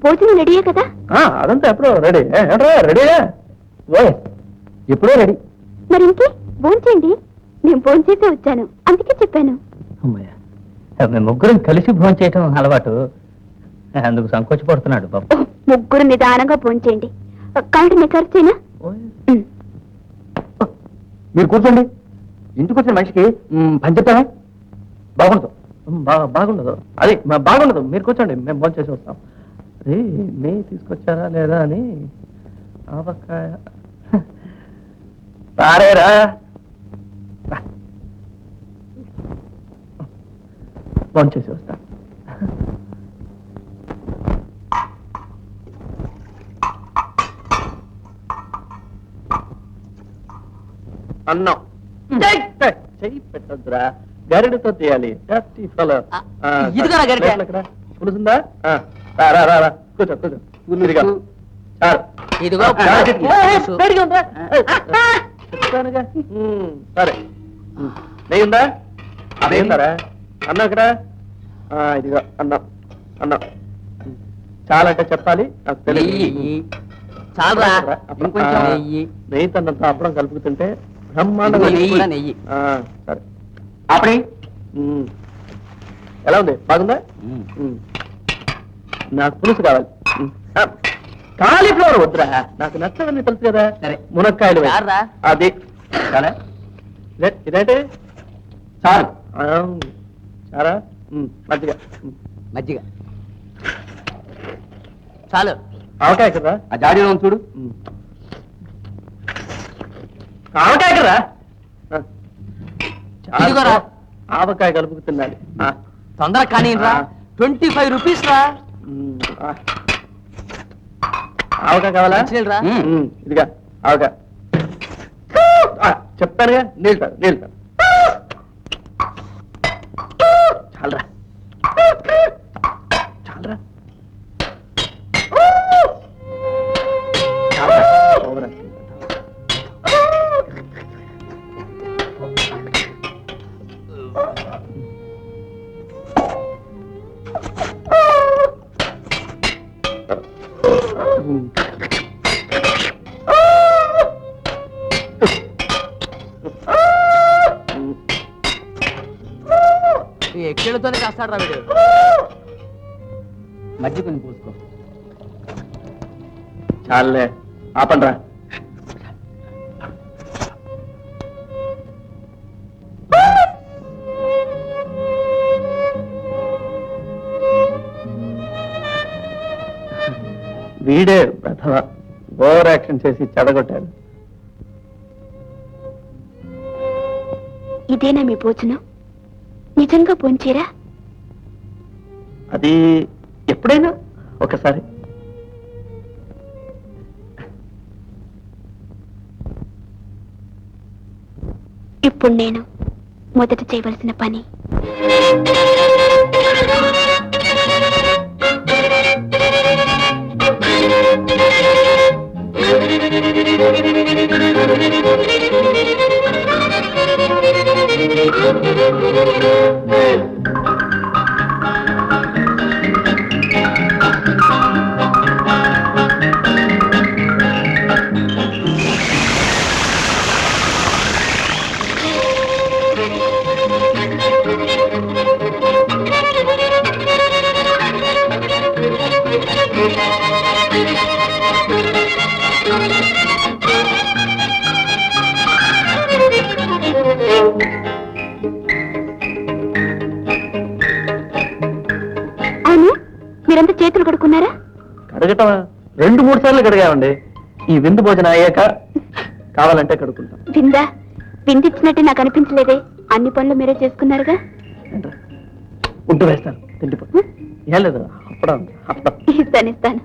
భోజనం రెడీయే కదా? అదంతా ఎప్పుడో రెడీ. రెడీ ఎప్పుడో రెడీ. మరి ఇంకే భోంచేయండి. నేను భోంచేసే వచ్చాను, అందుకే చెప్పాను. అమ్మయ్య, మేము ముగ్గురం కలిసి భోజనం చేయటం అలవాటు, అందుకు సంకోచపడుతున్నాడు బాబు. ఓ, ముగ్గురు నిదానంగా భోంచేయండి. కావాలంటే నేను సర్వ్ చేయనా? మీరు కూర్చోండి. ఇంటికి వచ్చిన మనిషికి పని చెప్తారా? బాగుండదు. బాగుండదు, అది బాగుండదు. మీరు కూర్చోండి, మేము భోజనం చేసి వస్తాం. అదే నెయ్యి తీసుకొచ్చారా లేదా అని. ఆవకాయ సారేరా, భోజనం చేసి వస్తా. అన్నం చెయ్యి పెట్టద్దురా, గరిటతో తీయాలి. ఇదిగోరా గరిటె. పులుసుందా? రా రా రా రా, కూర్చో కూర్చో. ఇదిగో చాలు. ఇదిగో వేడిగా ఉందా? చెప్తానుగా. సరే, నెయ్యి ఉందా? నెయ్యి ఉందారా? అన్నం ఇక్కడ. ఇదిగో అన్నం, అన్నం చాలంటే చెప్పాలి, నాకు తెలియదు. చాలరా, అప్పుడు ఇంకొంచెం నెయ్యి. నెయ్యి తనంత అప్పుడం కలుపుతుంటే బ్రహ్మాండంగా నెయ్యి. నెయ్యి. నెయ్యి. సరే అప్పుడే. ఎలా ఉంది? బాగుందా? నాకు పులుసు కావాలి. కాలీఫ్లవర్ వద్దురా, నాకు నచ్చదని తెలుసు కదా. సరే. మునక్కాయలు వేయి. చాలురా. అది చాలా. ఇదేంటి? చాలు. చారా? మజ్జిగ. మజ్జిగ చాలు. ఆవకాయ కదా? ఆ జాడీలో చూడు. ఆవకాయ కదా? ఇదిగోరా. ఆవకాయ కలుపుకు తినాలి. తొందర కానీ రా, 25 రూపీస్ రా. ఆవకాయ కావాలా? మంచినీళ్ళురా. ఇదిగా ఆవకాయ. చెప్తానుగా, నీళ్ళు తాగు, నీళ్ళు తాగు. చాలరా, చాలరా, చాలరా. Over acting. ఈ ఎక్కేళ్ళతోనే కాస్తాడు రా వీడు. మజ్జిగ కొన్ని పోసుకో. చాలే, ఆపండ్రా. వీడే ప్రథమ ఓవర్ యాక్షన్ చేసి చెడగొట్టాడు. ఇదేనా మీ భోజనం? నిజంగా భోంచేరా? అది ఎప్పుడైనా ఒకసారి. ఇప్పుడు నేను మొదట చేయవలసిన పని అవును, మీరంతా చేతులు కడుక్కున్నారా? కడగటం 2-3 సార్లు కడిగామండి. ఈ విందు భోజనం అయ్యాక కావాలంటే కడుక్కుంటాం. విందా? విందిచ్చినట్టే నాకు అనిపించలేదే. అన్ని పనులు మీరే చేసుకున్నారుగా. ఏంట్రా? ఉంటూ వేస్తాను, తిండిపో. ఏం లేదు, అప్పడం అప్పడం. ఇస్తాను ఇస్తాను.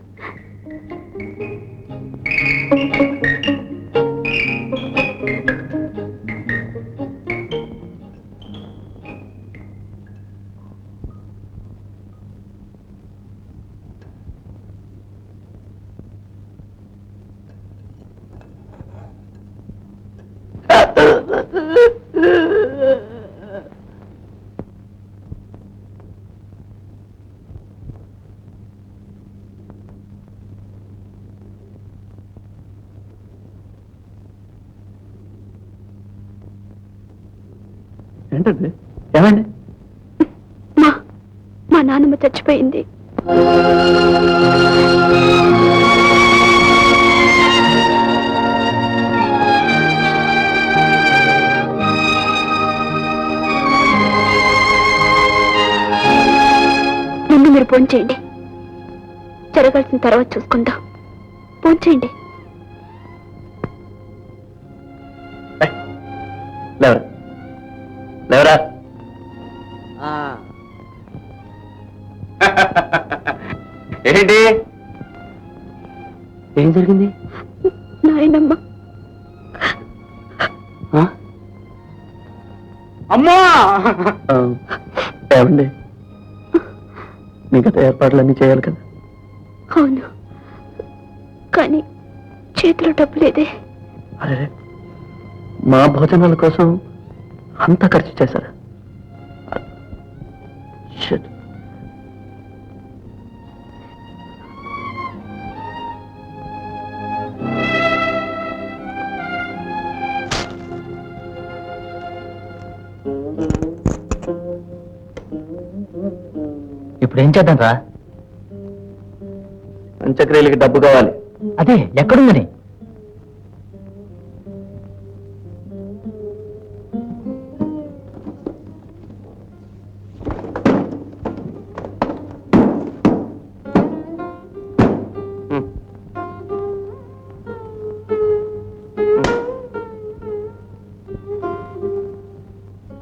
ఏంటండి ఏమండి మా మా నాన్నమ్మ చచ్చిపోయింది. ముందు మీరు ఫోన్ చేయండి, జరగాల్సిన తర్వాత చూసుకుందాం. ఫోన్ చేయండి. లేవరా లేవరా ఏంటి ఏం జరిగింది? నాయనమ్మ అమ్మా ఏమండి మిగతా ఏర్పాట్లన్నీ చేయాలి కదా. అవును, కానీ చేతిలో డబ్బు లేదే. అరే మా భోజనాల కోసం అంత ఖర్చు చేశారా? Shit. ఇప్పుడు ఏం చేద్దాం రా? అంత్యక్రియలకి డబ్బు కావాలి. అదే ఎక్కడుందని?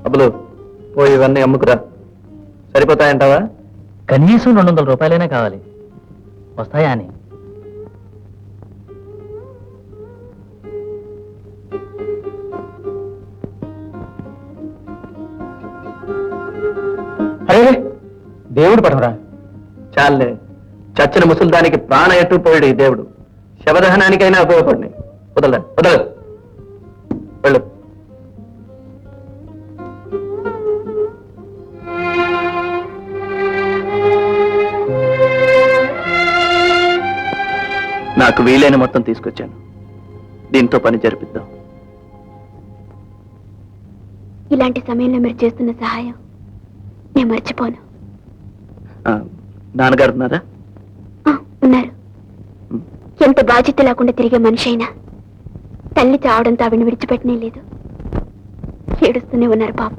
డబ్బులు పోయి ఇవన్నీ అమ్ముకురా. సరిపోతాయంటావా? కనీసం 200 రూపాయలైనా కావాలి. వస్తాయా అని? అరే దేవుడు పడవరా. చాలే, చచ్చిన ముసలిదానికి ప్రాణ ఎట్టు పోయాడు ఈ దేవుడు. శవదహనానికైనా ఉపయోగపడినాయి. వదలరా వదలరు. వెళ్ళు. నాకు వీలైన మొత్తం తీసుకొచ్చాను. దీంతో పని జరిపిద్దాం. ఇలాంటి సమయంలో మీరు చేస్తున్న సహాయం నేను మర్చిపోను. నాన్నగారు ఉన్నారా? ఉన్నారు. ఎంత బాధ్యత లేకుండా తిరిగే మనిషి అయినా తల్లి చావడంతో ఆవిడని విడిచిపెట్టనే లేదు. ఏడుస్తూనే ఉన్నారు పాప.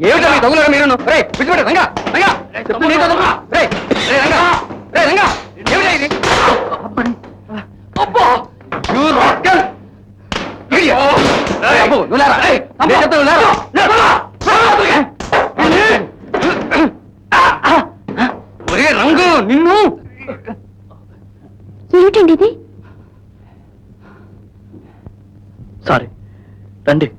ఏమిటో మీ దొంగలు మీరు? రంగా రంగా రంగా రంగు నిన్ను. ఏమిటండి ఇది? సారీ, రండి.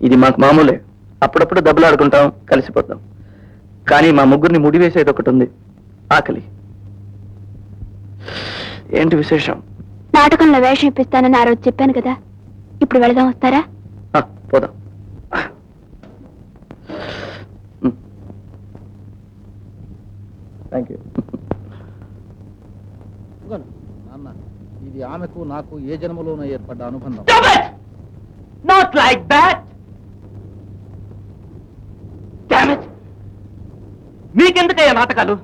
ఇది మాకు మామూలే. అప్పుడప్పుడు దెబ్బలు ఆడుకుంటాం, కలిసిపోతాం. కానీ మా ముగ్గురిని ముడివేసేది ఒకటి ఉంది, ఆకలి. ఏంటి విశేషం? నాటకంలో వేషం ఇప్పిస్తానని ఆ రోజు చెప్పాను కదా. ఇప్పుడు వెళదాం, వస్తారా? పోదాం. Thank you. ఇది ఆమెకు నాకు ఏ జన్మలోనూ ఏర్పడ్డ అనుబంధం. Not like that. మీకెందుకయ్యా నాటకాలు?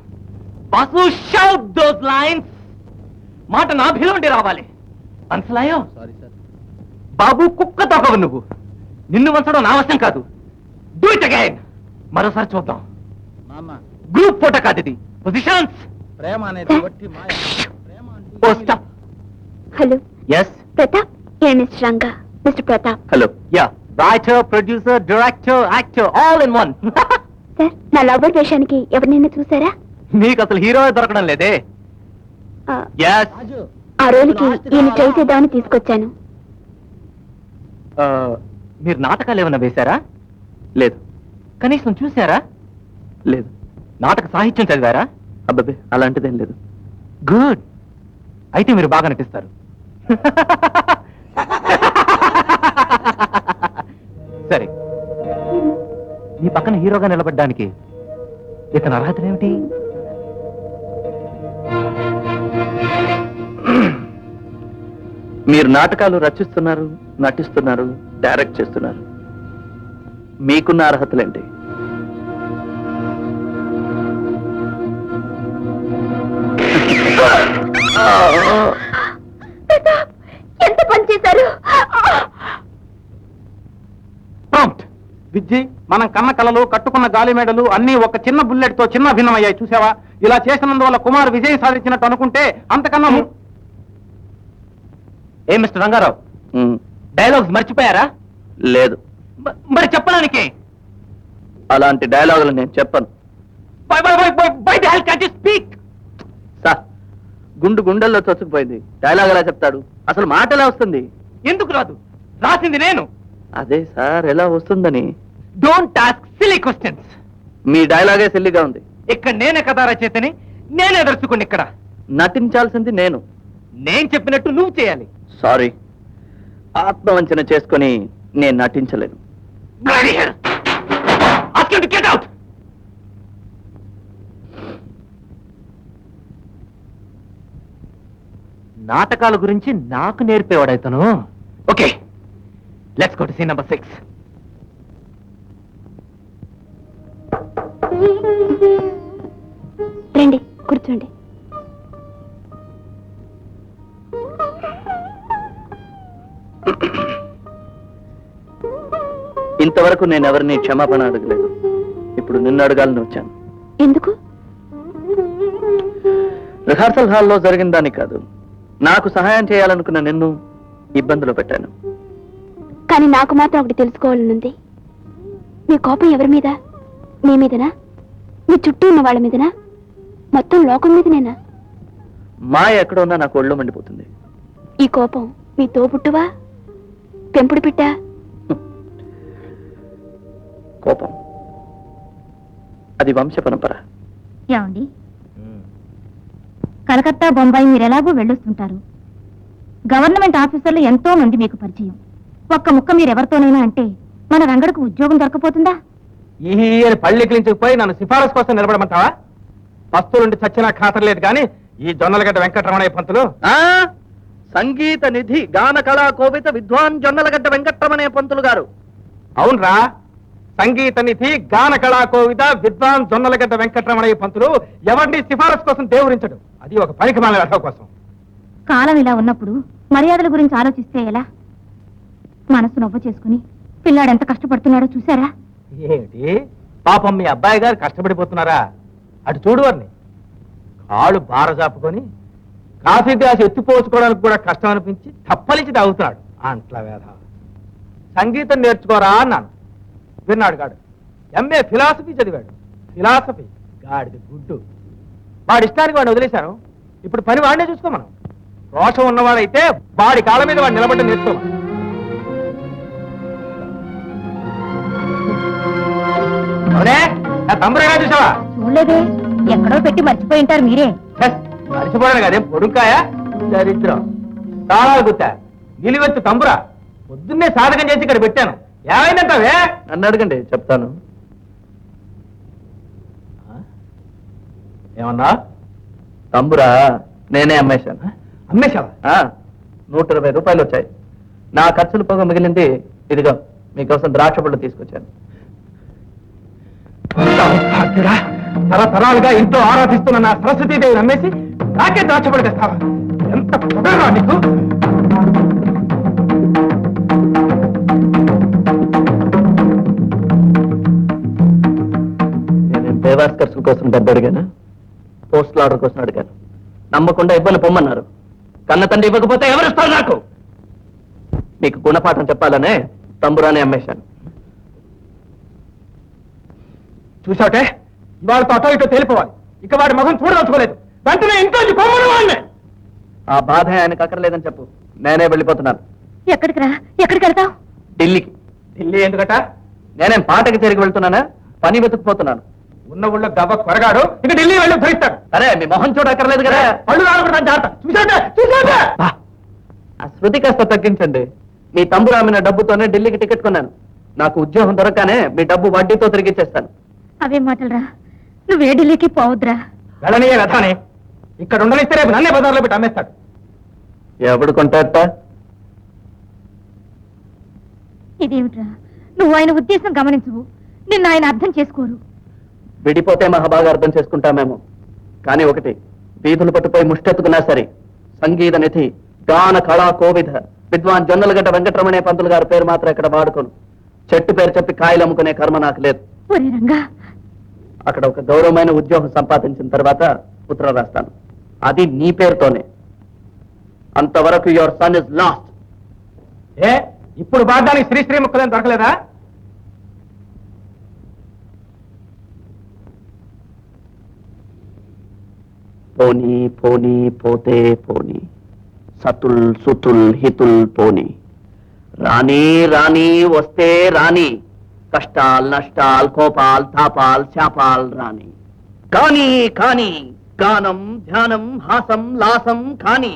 Boss, shout those lines. మాట నా భీలోండి రావాలి. మనసులాయో సారీ సార్. బాబు, కుక్క తోకవు నువ్వు. నిన్ను వంచడం నా వశం కాదు. Do it again. మరోసారి చూద్దాం. నాన్న, గ్రూప్ ఫోటో కాదు ఇది. పొజిషన్స్. ప్రేమ అనేది వట్టి మాయ. ప్రేమ ఓ అంటే స్టాప్. Hello yes. ప్రతాప్, ఏ mister Ranga. Mister Pratap, hello. Yeah. Writer, producer, director, actor, all in one. Sir నా లవ్వర్ వేషానికి ఎవరినైనా చూసారా? మీకు అసలు హీరో దొరకడం లేదే. ఆ, Yes. ఆ రోలుకి ఈయన ట్రై చేద్దామని తీసుకొచ్చాను. మీరు నాటకాలు ఏమైనా వేశారా? లేదు. కనీసం చూసారా? లేదు. నాటక సాహిత్యం చదివారా? అబ్బాబే అలాంటిదేం లేదు. గుడ్. అయితే మీరు బాగా నటిస్తారు. సరే, మీ పక్కన హీరోగా నిలబడ్డానికి ఇతని అర్హతలు ఏమిటి? మీరు నాటకాలు రచిస్తున్నారు, నటిస్తున్నారు, డైరెక్ట్ చేస్తున్నారు. మీకున్న అర్హతలేంటి? ఎంత పని చేశారు? విజ్జి, మనం కన్న కళలు, కట్టుకున్న గాలి మేడలు అన్ని ఒక చిన్న బుల్లెట్ తో చిన్న భిన్నమయ్యాయి. చూసావా? ఇలా చేసినందువల్ల కుమార్ విజయం సాధించినట్టు అనుకుంటే అంతకన్నా ఏ మిస్టర్ రంగారావు, డైలాగ్స్ మర్చిపోయారా? లేదు. మరి చెప్పడానికి అలాంటి డైలాగులు నేను చెప్పను. స్పీక్. సార్, గుండు గుండెల్లో చొచ్చుకుపోయింది. డైలాగ్ ఎలా చెప్తాడు? అసలు మాట ఎలా వస్తుంది? ఎందుకు రాదు? రాసింది నేను. అదే సార్, ఎలా వస్తుందని. Don't ask silly questions. మీ డైలాగే సిల్లిగా ఉంది. ఇక్కడ నేనే కథా రచయితని, నేనే దర్శకుని. ఇక్కడ నటించాల్సింది నేను. నేను చెప్పినట్టు నువ్వు చేయాలి. సారీ, ఆత్మవంచన చేసుకొని నేను నటించలేను. Bloody hell! Ask him to get out! నాటకాల గురించి నాకు నేర్పేవాడైతను. Okay, let's go to scene number 6. రండి, కూర్చోండి. ఇంతవరకు నేను ఎవరిని క్షమాపణ అడగలేదు. ఇప్పుడు నిన్ను అడగాలని వచ్చాను. ఎందుకు? రిహార్సల్ హాల్లో జరిగిన దాన్ని కాదు, నాకు సహాయం చేయాలనుకున్న నిన్ను ఇబ్బందులు పెట్టాను. కానీ నాకు మాత్రం ఒకటి తెలుసుకోవాలనుంది. మీ కోపం ఎవరి మీద? మీ మీదనా? మీ చుట్టూ ఉన్న వాళ్ళ మీదనా? మొత్తం లోకం మీదనేనా? మాయ ఎక్కడ ఉన్నా నాకు ఒళ్ళు మండిపోతుంది. ఈ కోపం మీ తోబుట్టువా, పెంపుడు పిట్ట? కోపం అది వంశ పరంపర. ఏమండి, కలకత్తా, బొంబాయి మీరు ఎలాగో వెళ్ళొస్తుంటారు. గవర్నమెంట్ ఆఫీసర్లు ఎంతో మంది మీకు పరిచయం. ఒక్క ముక్క మీరెవరితోనైనా అంటే మన రంగడికి ఉద్యోగం దొరకపోతుందా? ఈ పళ్ళికిలించకపోయి నన్ను సిఫారసు కోసం నిలబడమంటావా? పస్తులుండి చచ్చినా ఖాతరలేదు కానీ ఈ జొన్నలగడ్డ వెంకటరమణయ్య పంతులు సంగీత నిధి గాన కళా కోవిత విద్వాన్ జొన్నలగడ్డ వెంకటరమణయ్య పంతులు గారు. అవునరా, సంగీత నిధి గాన కళా కోవిద విద్వాన్ జొన్నలగడ్డ వెంకటరమణయ్య పంతులు ఎవరిని సిఫారసు కోసం దేవురించడు. అది ఒక పనికిమాల వ్యర్థం కోసం. కాలం ఇలా ఉన్నప్పుడు మర్యాదల గురించి ఆలోచిస్తే ఎలా? మనసు నవ్వు చేసుకుని పిల్లాడెంత కష్టపడుతున్నాడో చూసారా? ఏమిటి పాపం, మీ అబ్బాయి గారు కష్టపడిపోతున్నారా? అటు చూడు వారిని, కాళ్ళు బారజాపుకొని కాఫీ గ్లాస్ ఎత్తిపోసుకోవడానికి కూడా కష్టం అనిపించి తప్పలించి తాగుతున్నాడు. అంట్ల వేధ. సంగీతం నేర్చుకోరా అన్నాను, విన్నాడు గాడు. ఎంఏ ఫిలాసఫీ చదివాడు. ఫిలాసఫీ గాడిది గుడ్డు. వాడి ఇష్టానికి వాడిని వదిలేశాను. ఇప్పుడు పని వాడినే చూసుకోమను. రోషం ఉన్నవాడైతే వాడి కాళ్ళ మీద వాడు నిలబడ్డ నేర్చుకోమను. అవునే, నా తమ్ముడేనా చూసావా? చూడలేదే, ఎక్కడో పెట్టి మర్చిపోయి ఉంటారు మీరే. మర్చిపోవడం కదేం పొడుకాయా? దరిద్రం. తాళాలు గుత్తా, నిలువెత్తు తంబురా. పొద్దున్నే సాధకం చేసి ఇక్కడ పెట్టాను. ఏమైందంటావే? నన్ను అడగండి, చెప్తాను. ఏమన్నా? తంబురా నేనే అమ్మేశాను. అమ్మేశావా? 120 రూపాయలు వచ్చాయి. నా ఖర్చులు పోగా మిగిలింది ఇదిగో మీకోసం ద్రాక్ష పళ్ళు తీసుకొచ్చాను. తరతరాలుగా ఇంట్లో ఆరాధిస్తున్న నా సరస్వతీదేవి నమ్మేసి నాకే దాచబడి తెస్తావా? ఎంత పొగరా నీకు? నేను దేవాస్ ఖర్చుల కోసం డబ్బు అడిగాను, పోస్టల్ ఆర్డర్ కోసం అడిగాను. నమ్మకుండా ఇబ్బంది పొమ్మన్నారు. కన్న తండ్రి ఇవ్వకపోతే ఎవరిస్తారు నాకు? మీకు గుణపాఠం చెప్పాలనే తంబురాని అమ్మేశాను. చూసావుటే ఇవాళతో అటో ఇటో తేలిపోవాలి. ఇక వాడి ముఖం చూడదలుచుకోలేదు. వెంటనే ఇంట్లో కొమ్మను వాడిని. ఆ బాధ ఆయనకు అక్కర్లేదని చెప్పు. నేనే వెళ్ళిపోతున్నాను. ఎక్కడికి రా? ఎక్కడికి వెళ్తావు? ఢిల్లీకి. ఢిల్లీ ఎందుకట? నేనేం పాటకి తిరిగి వెళ్తున్నానా? పని వెతుకుపోతున్నాను. ఉన్న ఊళ్ళో దెబ్బ కొరగాడు. ఇక ఢిల్లీ వెళ్ళి ధరిస్తాడు. సరే, మీ మొహం చూడక్కర్లేదు కదా. పళ్ళు రాలకుండా జాగ్రత్త. చూసావుటే ఆ శృతి కాస్త తగ్గించండి. మీ తంబురు అమ్మిన డబ్బుతోనే ఢిల్లీకి టికెట్ కొన్నాను. నాకు ఉద్యోగం దొరకనే మీ డబ్బు వడ్డీతో తిరిగిచ్చేస్తాను. అవే మాటలురా. నువ్వే ఢిల్లీకి పోవద్దురా. వెళ్ళనీయే రథానే. ఇక్కడ ఉండనిస్తే రేపు నన్నే బజార్లో పెట్టి అమ్మేస్తాడు. ఎప్పుడు కొంటాట? ఇదేమిట్రా, నువ్వు ఆయన ఉద్దేశం గమనించవు. నిన్ను ఆయన అర్థం చేసుకోరు. విడిపోతే మహాబాగా అర్థం చేసుకుంటామేమో. కానీ ఒకటి, వీధులు పట్టుపోయి ముష్టెత్తుకున్నా సరే, సంగీత నిధి, గాన కళా కోవిధ విద్వాన్ జొన్నలగడ్డ వెంకటరమణయ్య పంతులు గారి పేరు మాత్రం ఇక్కడ వాడుకోను. చెట్టు పేరు చెప్పి కాయలు అమ్ముకునే కర్మ నాకు లేదు. ఒరే రంగా, అక్కడ ఒక గౌరవమైన ఉద్యోగం సంపాదించిన తర్వాత ఉత్తరం రాస్తాను. అది నీ పేరుతోనే. అంతవరకు యువర్ సన్ ఇస్ లాస్ట్. ఏ ఇప్పుడు బాడ్డానికి శ్రీశ్రీ ముక్కలేం దొరకలేదా? పోనీ పోనీ పోతే పోనీ, సతుల్ సుతుల్ హితుల్ పోనీ, రాణి రాణి వస్తే రాణి, కష్టాల్ నష్టాల్ కోపాల్ తాపాల్ శాపాల్ రాణి. కానీ కానీ గానం ధ్యానం హాసం లాసం కాని,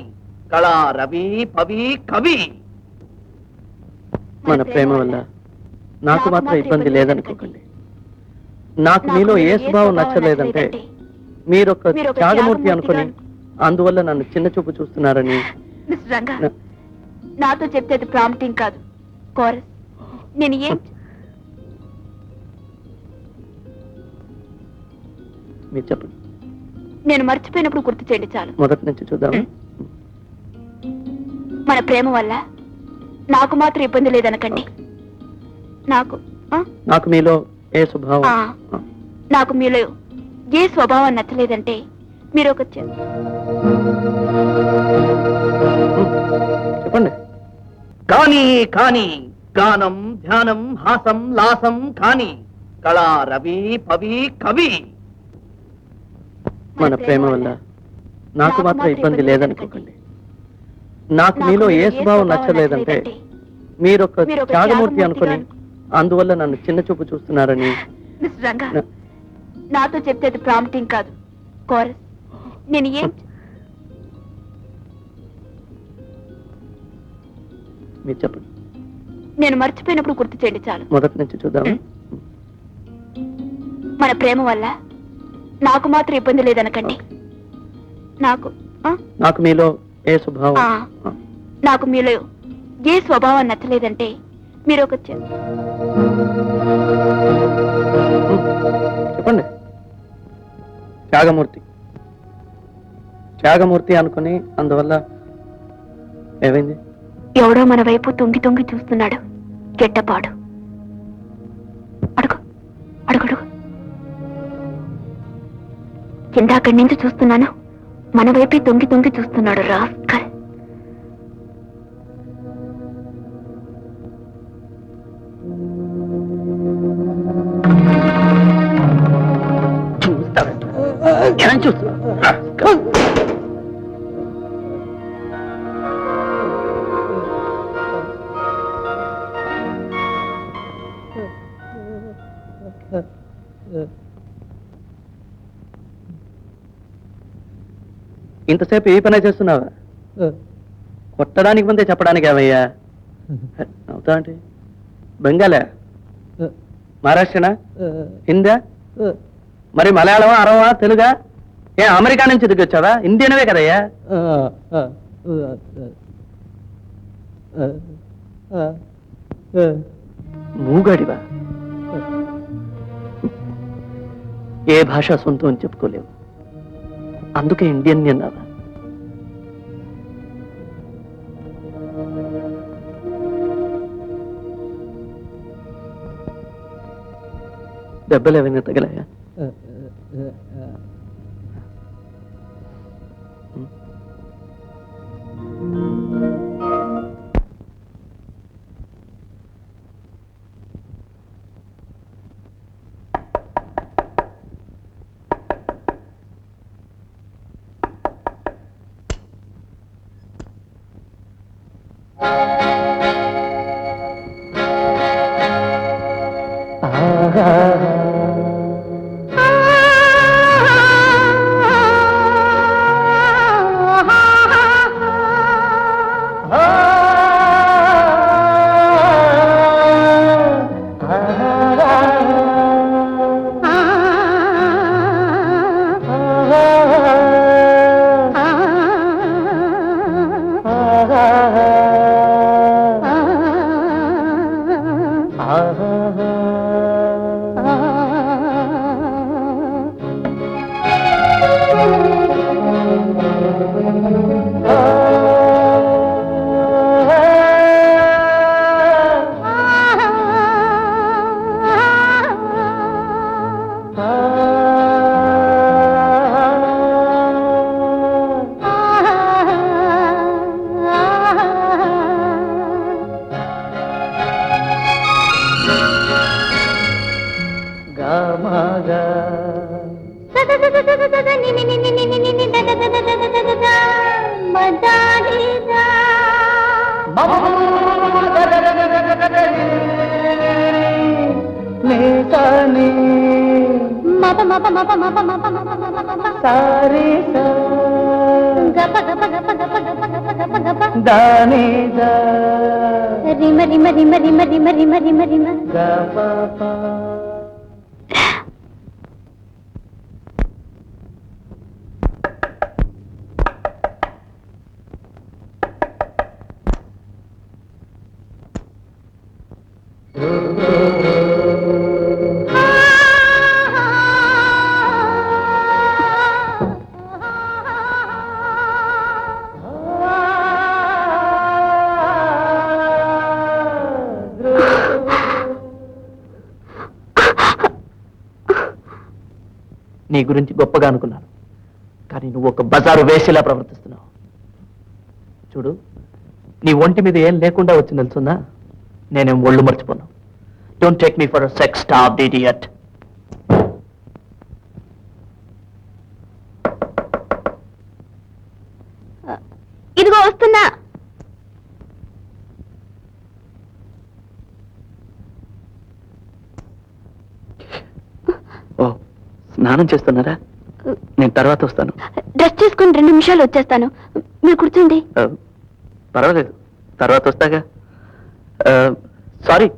కళా రవి పవి కవి. మన ప్రేమ వల్ల నాకు మాత్రం ఇబ్బంది లేదనుకోకండి. నాకు మీలో ఏ స్వభావం నచ్చలేదంటే మీరొక త్యాగమూర్తి అనుకుని అందువల్ల నన్ను చిన్న చూపు చూస్తున్నారని. మిస్టర్ రంగా, నాతో చెప్తే అది ప్రాంప్టింగ్ కాదు, కోరస్. నేను ఏం మీరు చెప్పండి. నేను మర్చిపోయినప్పుడు గుర్తు చేయండి చాలు. మొదటి నుంచి చూద్దాం. మన ప్రేమ వల్ల నాకు మాత్రం ఇబ్బంది లేదనకండి. నాకు నాకు మీలో ఏ స్వభావం నాకు మీలో ఏ స్వభావం నచ్చలేదంటే మీరు ఒక చెప్పండి. కానీ కానీ గానం ధ్యానం హాసం లాసం కాని, కళా రవి పవి కవి. మన ప్రేమ వల్ల నాకు మాత్రం ఇబ్బంది లేదనుకోకండి. నాకు మీలో ఏ స్వభావం నచ్చలేదంటే మీరొక త్యాగమూర్తి అనుకుని అందువల్ల నన్ను చిన్న చూపు చూస్తున్నారని. మిస్టర్ రంగా, నాతో చెప్తే అది ప్రాంప్టింగ్ కాదు, కోరస్. నేను ఏం మీరు చెప్పండి. నేను మర్చిపోయినప్పుడు గుర్తు చేయండి చాలు. మొదటి నుంచి చూద్దాం. మన ప్రేమ వల్ల నాకు మాత్రం ఇబ్బంది లేదనకండి. నాకు మీలో ఏ స్వభావం నాకు మీలో ఏ స్వభావం నచ్చలేదంటే మీరు ఒక చెప్పండి. త్యాగమూర్తి త్యాగమూర్తి అనుకుని అందువల్ల ఏమైంది? ఎవడో మన వైపు తొంగి తొంగి చూస్తున్నాడు. గెట్టపాడు. అడుగు అడుగుడుగు. ఇందాకడి నుంచి చూస్తున్నాను, మన వైపే తొంగి తొంగి చూస్తున్నాడు. రాస్కల్. ఇంతసేపు ఏ పని చేస్తున్నావా? కొట్టడానికి ముందే చెప్పడానికి ఏమయ్యా? అవుతా అంటే బెంగాలే, మహారాష్ట్రనా, హిందా, మరి మలయాళమా, అరవా, తెలుగా? ఏ అమెరికా నుంచి దిగి వచ్చావా? ఇండియన్వే కదయ్యా. మూగడివా? ఏ భాష సొంతం అని చెప్పుకోలేవు, అందుకే ఇండియన్ అన్నావా? దెబ్బలు ఏమైనా తగిలాయా? నీ గురించి గొప్పగా అనుకున్నాను, కానీ నువ్వు ఒక బజారు వేసేలా ప్రవర్తిస్తున్నావు. చూడు, నీ ఒంటి మీద ఏం లేకుండా వచ్చింది తెలుసుందా? నేనేం ఒళ్ళు మర్చిపోను. Don't take me for sex stop idiot. ఇదిగో వస్తున్నా. ఓ, స్నానం చేస్తున్నారా? నేను తర్వాత వస్తాను. డ్రెస్ చేసుకుని 2 నిమిషాలు వచ్చేస్తాను. మీరు కూర్చోండి. పర్వాలేదు, తర్వాత వస్తాగా. సారీ.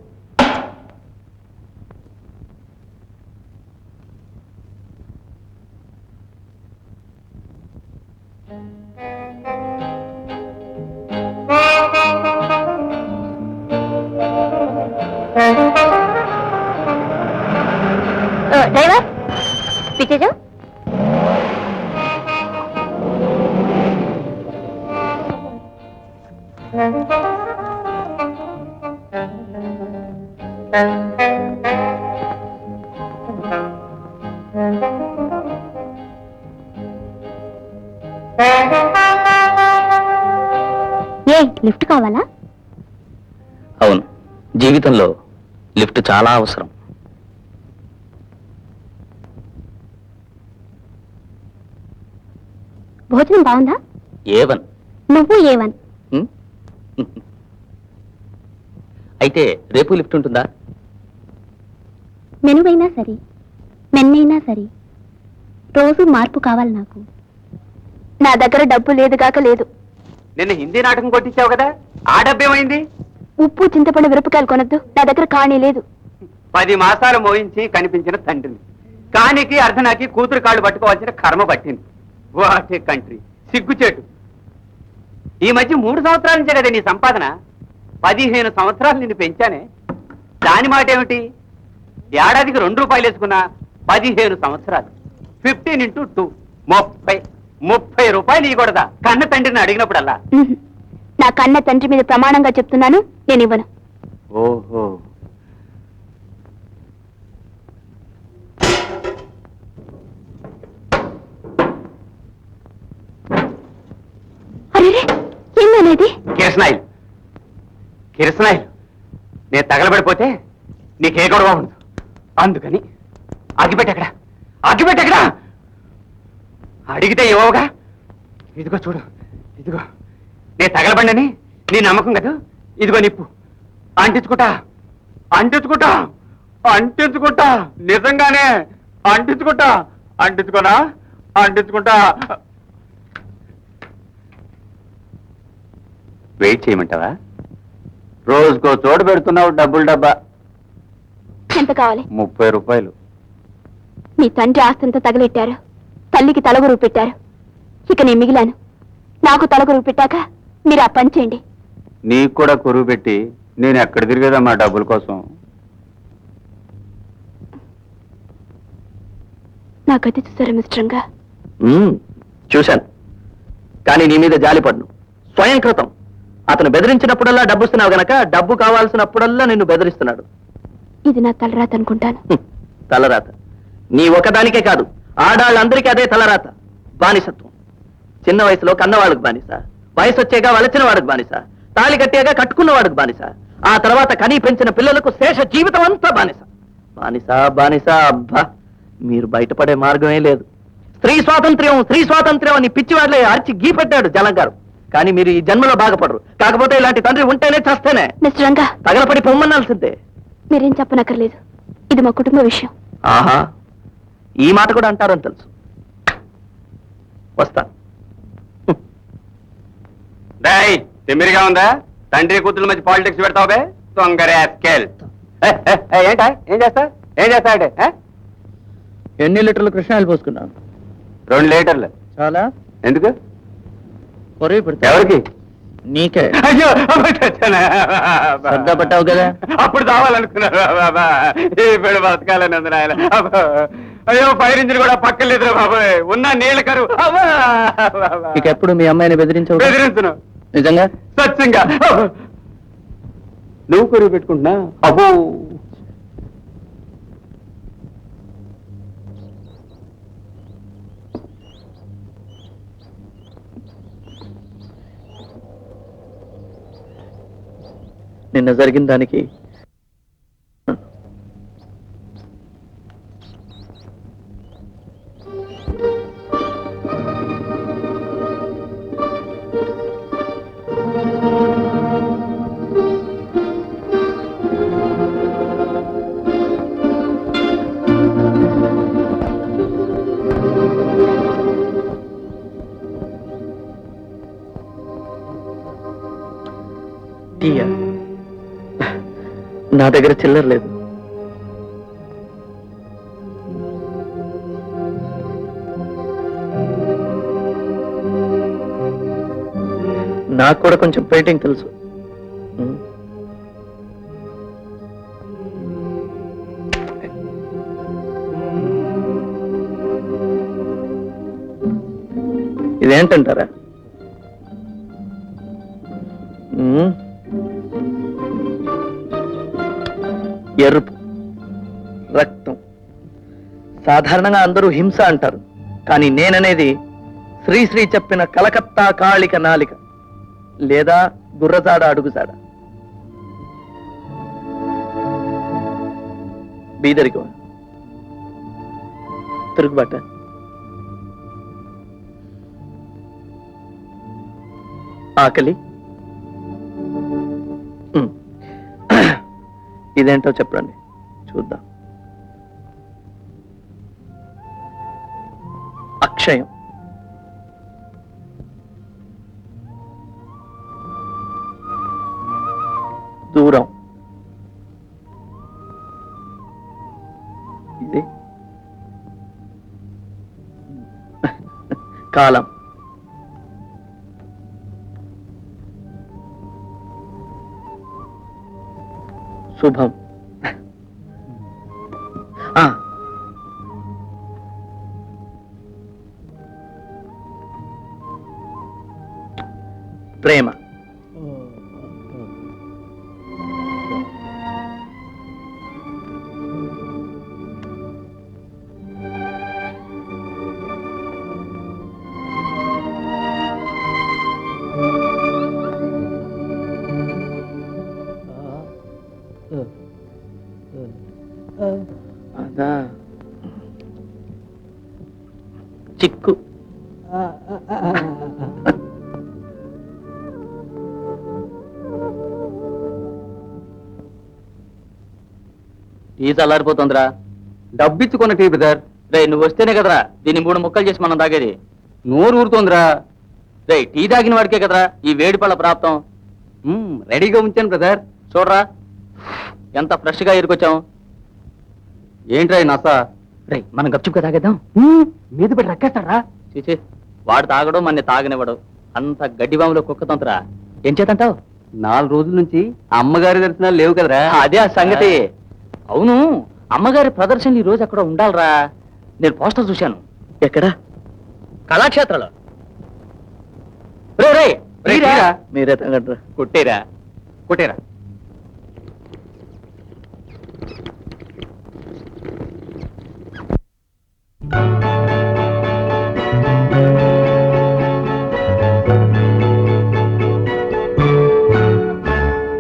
డ్రైవర్ పిచ్చేజా. ఏ లిఫ్ట్ కావాలా? అవును, జీవితంలో లిఫ్ట్ చాలా అవసరం. భోజనం బాగుందా? ఏవన్. నువ్వు ఏవన్. అయితే రేపు లిఫ్ట్ ఉంటుందా? మెనువైనా సరే, మెన్నైనా సరే, రోజు మార్పు కావాలి నాకు. నా దగ్గర డబ్బు లేదు కాక లేదు. నిన్న హిందీ నాటకం కొట్టించావు కదా, ఆ డబ్బేమైంది? ఉప్పు చింతపండు మిరపకాయలు కొనద్దు, నా దగ్గర కాణీ లేదు. 10 మాసాలు మోయించి కనిపించిన తండ్రిని, కానికి అర్ధనాకి కూతురు కాళ్ళు పట్టుకోవాల్సిన కర్మ పట్టింది. వాట్ ఏ కంట్రీ, సిగ్గుచేటు. ఈ మధ్య 3 సంవత్సరాల నుంచే కదా నీ సంపాదన. 15 సంవత్సరాలు నిన్ను పెంచానే, దాని మాట ఏమిటి? ఏడాదికి 2 రూపాయలు వేసుకున్నా 15 సంవత్సరాలు. 15 × 2 30 రూపాయలు ఇవ్వకూడదా కన్న తండ్రిని అడిగినప్పుడల్లా? నా కన్న తండ్రి మీద ప్రమాణంగా చెప్తున్నాను, నేను ఇవ్వను. ఓహో, అరే ఏందనేది? కిరసనాయిల్ నేను తగలబడిపోతే నీకే గొడవ ఉండదు. అందుకని అగ్గిపెట్టెక్కడా అడిగితే ఇవ్వవుగా. ఇదిగో చూడు, ఇదిగో నేను తగలబండని నీ నమ్మకం కదా. ఇదిగో నిప్పు, అంటించుకుంటా అంటించుకుంటా, నిజంగానే అంటించుకుంటా. అంటించుకోనా? అంటించుకుంటా. వెయిట్ చేయమంటావా? రోజుకో చోటు పెడుతున్నావు, డబ్బులు డబ్బా. ఎంత కావాలి? 30 రూపాయలు. మీ తండ్రి ఆస్తంతా తగలెట్టారు, తల్లికి తలగురువు పెట్టారు. ఇక నేను మిగిలాను. నాకు తలగురువు పెట్టాక మీరు ఆ పని చేయండి. నీకు కూడా కురువు పెట్టి నేను ఎక్కడ తిరిగేదమ్మా డబ్బుల కోసం? నా గతి చూసారా మిస్టర్ రంగా? చూశాను, కానీ నీ మీద జాలిపడ్ను. స్వయం కృతం. అతను బెదిరించినప్పుడల్లా డబ్బు ఇస్తున్నావు గనక డబ్బు కావాల్సినప్పుడల్లా నిన్ను బెదిరిస్తున్నాడు. ఇది నా తలరాత అనుకుంటాను. తలరాత నీ ఒకదానికే కాదు, ఆడాళ్ళందరికీ అదే తలరాత. బానిసత్వం. చిన్న వయసులో కన్నవాళ్ళకు బానిస, వయసు వచ్చాక వలచిన వాడికి బానిస, తాళి కట్టాక కట్టుకున్న వాడికి బానిస, ఆ తర్వాత కనీ పెంచిన పిల్లలకు శేష జీవితం అంతా బానిస. బానిస బానిస. అబ్బా, మీరు బయటపడే మార్గమే లేదు. స్త్రీ స్వాతంత్ర్యం, స్త్రీ స్వాతంత్ర్యం అని పిచ్చివాళ్లే అరిచి గీపెట్టాడు జలం గారు. కానీ మీరు ఈ జన్మలో బాగుపడరు. కాకపోతే ఇలాంటి తండ్రి ఉంటేనే చేస్తేనే. మిస్టర్ రంగా, తగలపడి పొమ్మనాల్సిందే. మీరేం చెప్పనక్కర్లేదు, ఇది మా కుటుంబ విషయం. ఆహా, ఈ మాట కూడా అంటారని తెలుసు. వస్తా. తిమ్మిరిగా ఉందా? తండ్రి కూతురు మధ్య పాలిటిక్స్ పెడతావుబే దొంగరే స్కేల్. ఏంటా? ఏం చేస్తా? ఏం చేస్తా అంటే? ఎన్ని లీటర్లు కృష్ణాయిలు పోసుకున్నాను? 2 లీటర్లు. చాలా. ఎందుకు? పొరవి పెడతా. ఎవరికి? నీకే. అయ్యో, శ్రద్ధ పట్టావు కదా. అప్పుడు తావాలనుకున్నారు బాబా, ఇప్పుడు బతకాలని ఉంది నాయన. అయ్యో, ఫైర్ ఇంజిన్ కూడా పక్కన లేదురా బాబాయ్, ఉన్న నీళ్ళ కరువు. ఇక ఎప్పుడు మీ అమ్మాయిని బెదిరించవు? బెదిరించును. నిజంగా? సత్యంగా. నువ్వు కరువు పెట్టుకుంటున్నా? అబ్బో, నిన్న జరిగిన దానికి టీయా? నా దగ్గర చిల్లర లేదు. నాకు కూడా కొంచెం పెయింటింగ్ తెలుసు. ఇదేంటంటారా? ఎరుపు రక్తం. సాధారణంగా అందరూ హింస అంటారు, కానీ నేననేది శ్రీశ్రీ చెప్పిన కలకత్తా కాళిక నాలిక లేదా గుర్రజాడ అడుగుజాడ. బీదరికం, తిరుగుబాట, ఆకలి. ఇదేంటో చెప్పండి, చూద్దాం. అక్షయం, దూరం, ఇది కాలం, శుభం, ప్రేమ, అదా చిక్కు, టీ చల్లారిపోతుందిరా. డబ్బిచ్చుకున్న టీ బ్రదర్. రే నువ్వు వస్తేనే కదరా దీన్ని 3 ముక్కలు చేసి మనం తాగేది. నోరు ఊరుతోందిరా. రే టీ తాగిన వాడికే కదరా ఈ వేడి పళ్ళ ప్రాప్తం. రెడీగా ఉంచాను బ్రదర్. చూడరా ఎంత ఫ్రెష్ గా ఎరుకొచ్చాం. ఏంట్రా ఈ నస? రే మనం గప్చుప్గా తాగేద్దాం. మీద పెట్టి రక్కేస్తారా? చీచే వాడు తాగడు మన తాగనివ్వడు. అంత గడ్డి బాములో కుక్క తంతురా. ఏం చేతంటావు? 4 రోజుల నుంచి అమ్మగారి దర్శనాలు లేవు కదరా. అదే ఆ సంగతి. అవును అమ్మగారి ప్రదర్శనలు ఈ రోజు అక్కడ ఉండాలరా. నేను పోస్టర్ చూశాను. ఎక్కడ? కళాక్షేత్రాలు. రే రే రే, తీరా. మీరే తగ్గట్రా. కొట్టేరా. కొట్టేరా.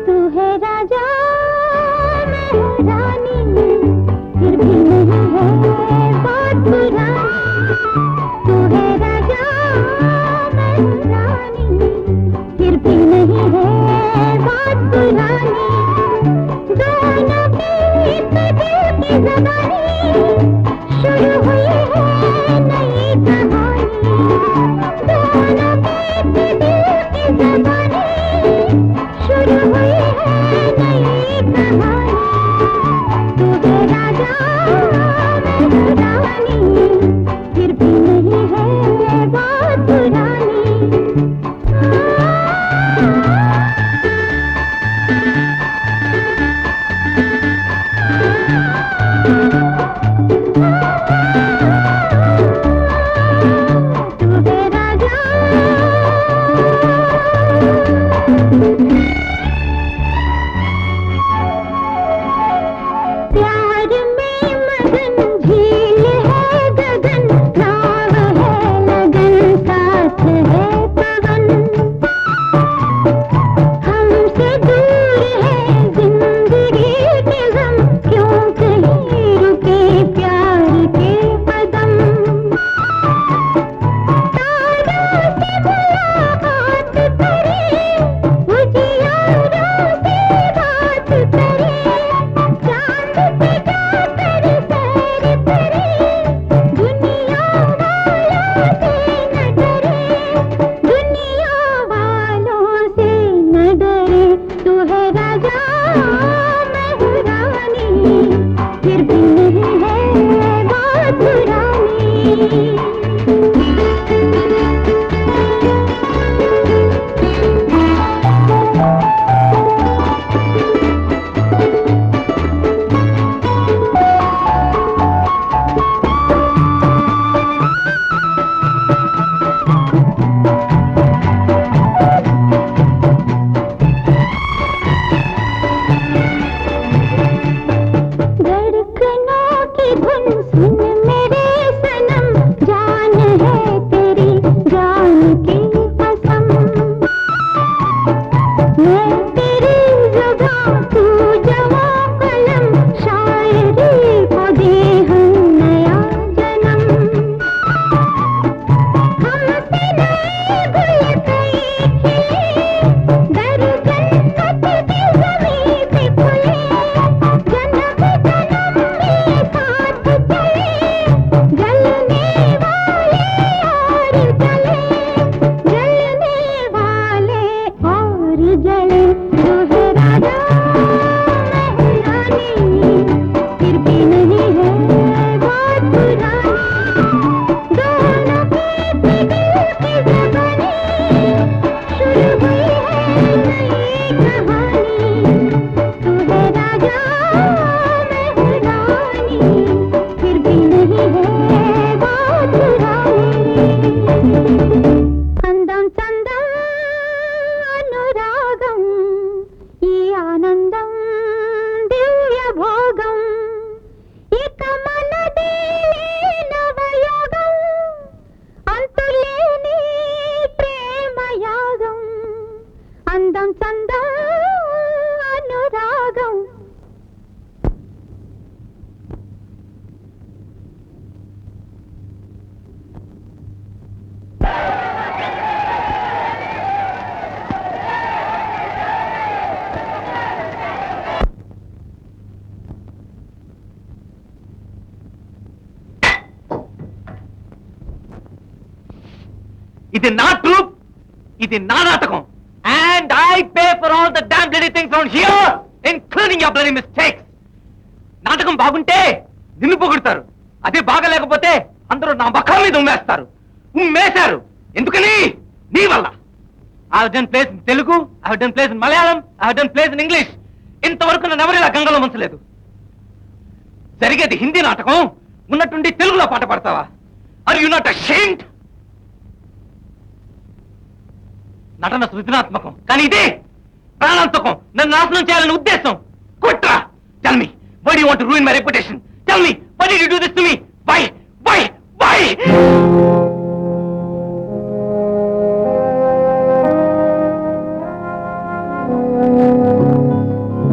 तू है राजा मैं हूँ रानी फिर भी नहीं है बात पुरानी तू है राजा मैं हूँ रानी फिर भी नहीं है बात पुरानी दोनों बीच दिल की ज़बानी शुरू हुई है नई कहानी दोनों बीच दिल की ज़बानी शुरू हुई है नई कहानी तू है राजा मैं हूँ रानी फिर भी नहीं है बात पुरानी ఇది నా ట్రూప్, ఇది నా నాటకం. And I pay for all the damn bloody things around here, including your bloody mistakes. నాటకం బాగుంటే నిన్ను పొగుడతారు, అదే బాగలేకపోతే అందరూ నా ముఖం మీద ఉమ్మేస్తారు. ఉమ్మేశారు ఎందుకని? నీ వల్ల. I have done plays in Telugu, I have done plays in Malayalam, I have done plays in English. ఇంతవరకు నన్ను ఎవరు ఇలా గంగలో ముంచలేదు. జరిగేది హిందీ నాటకం, ఉన్నట్టుండి తెలుగులో పాట పాడతావా? Are you not ashamed? నటన సృజనాత్మకం, కానీ ఇదే ప్రాణాంతకం, నన్ను నాశనం చేయాలని ఉద్దేశం. కుట్ర. Tell me, why do you want to ruin my reputation? Tell me, why did you do this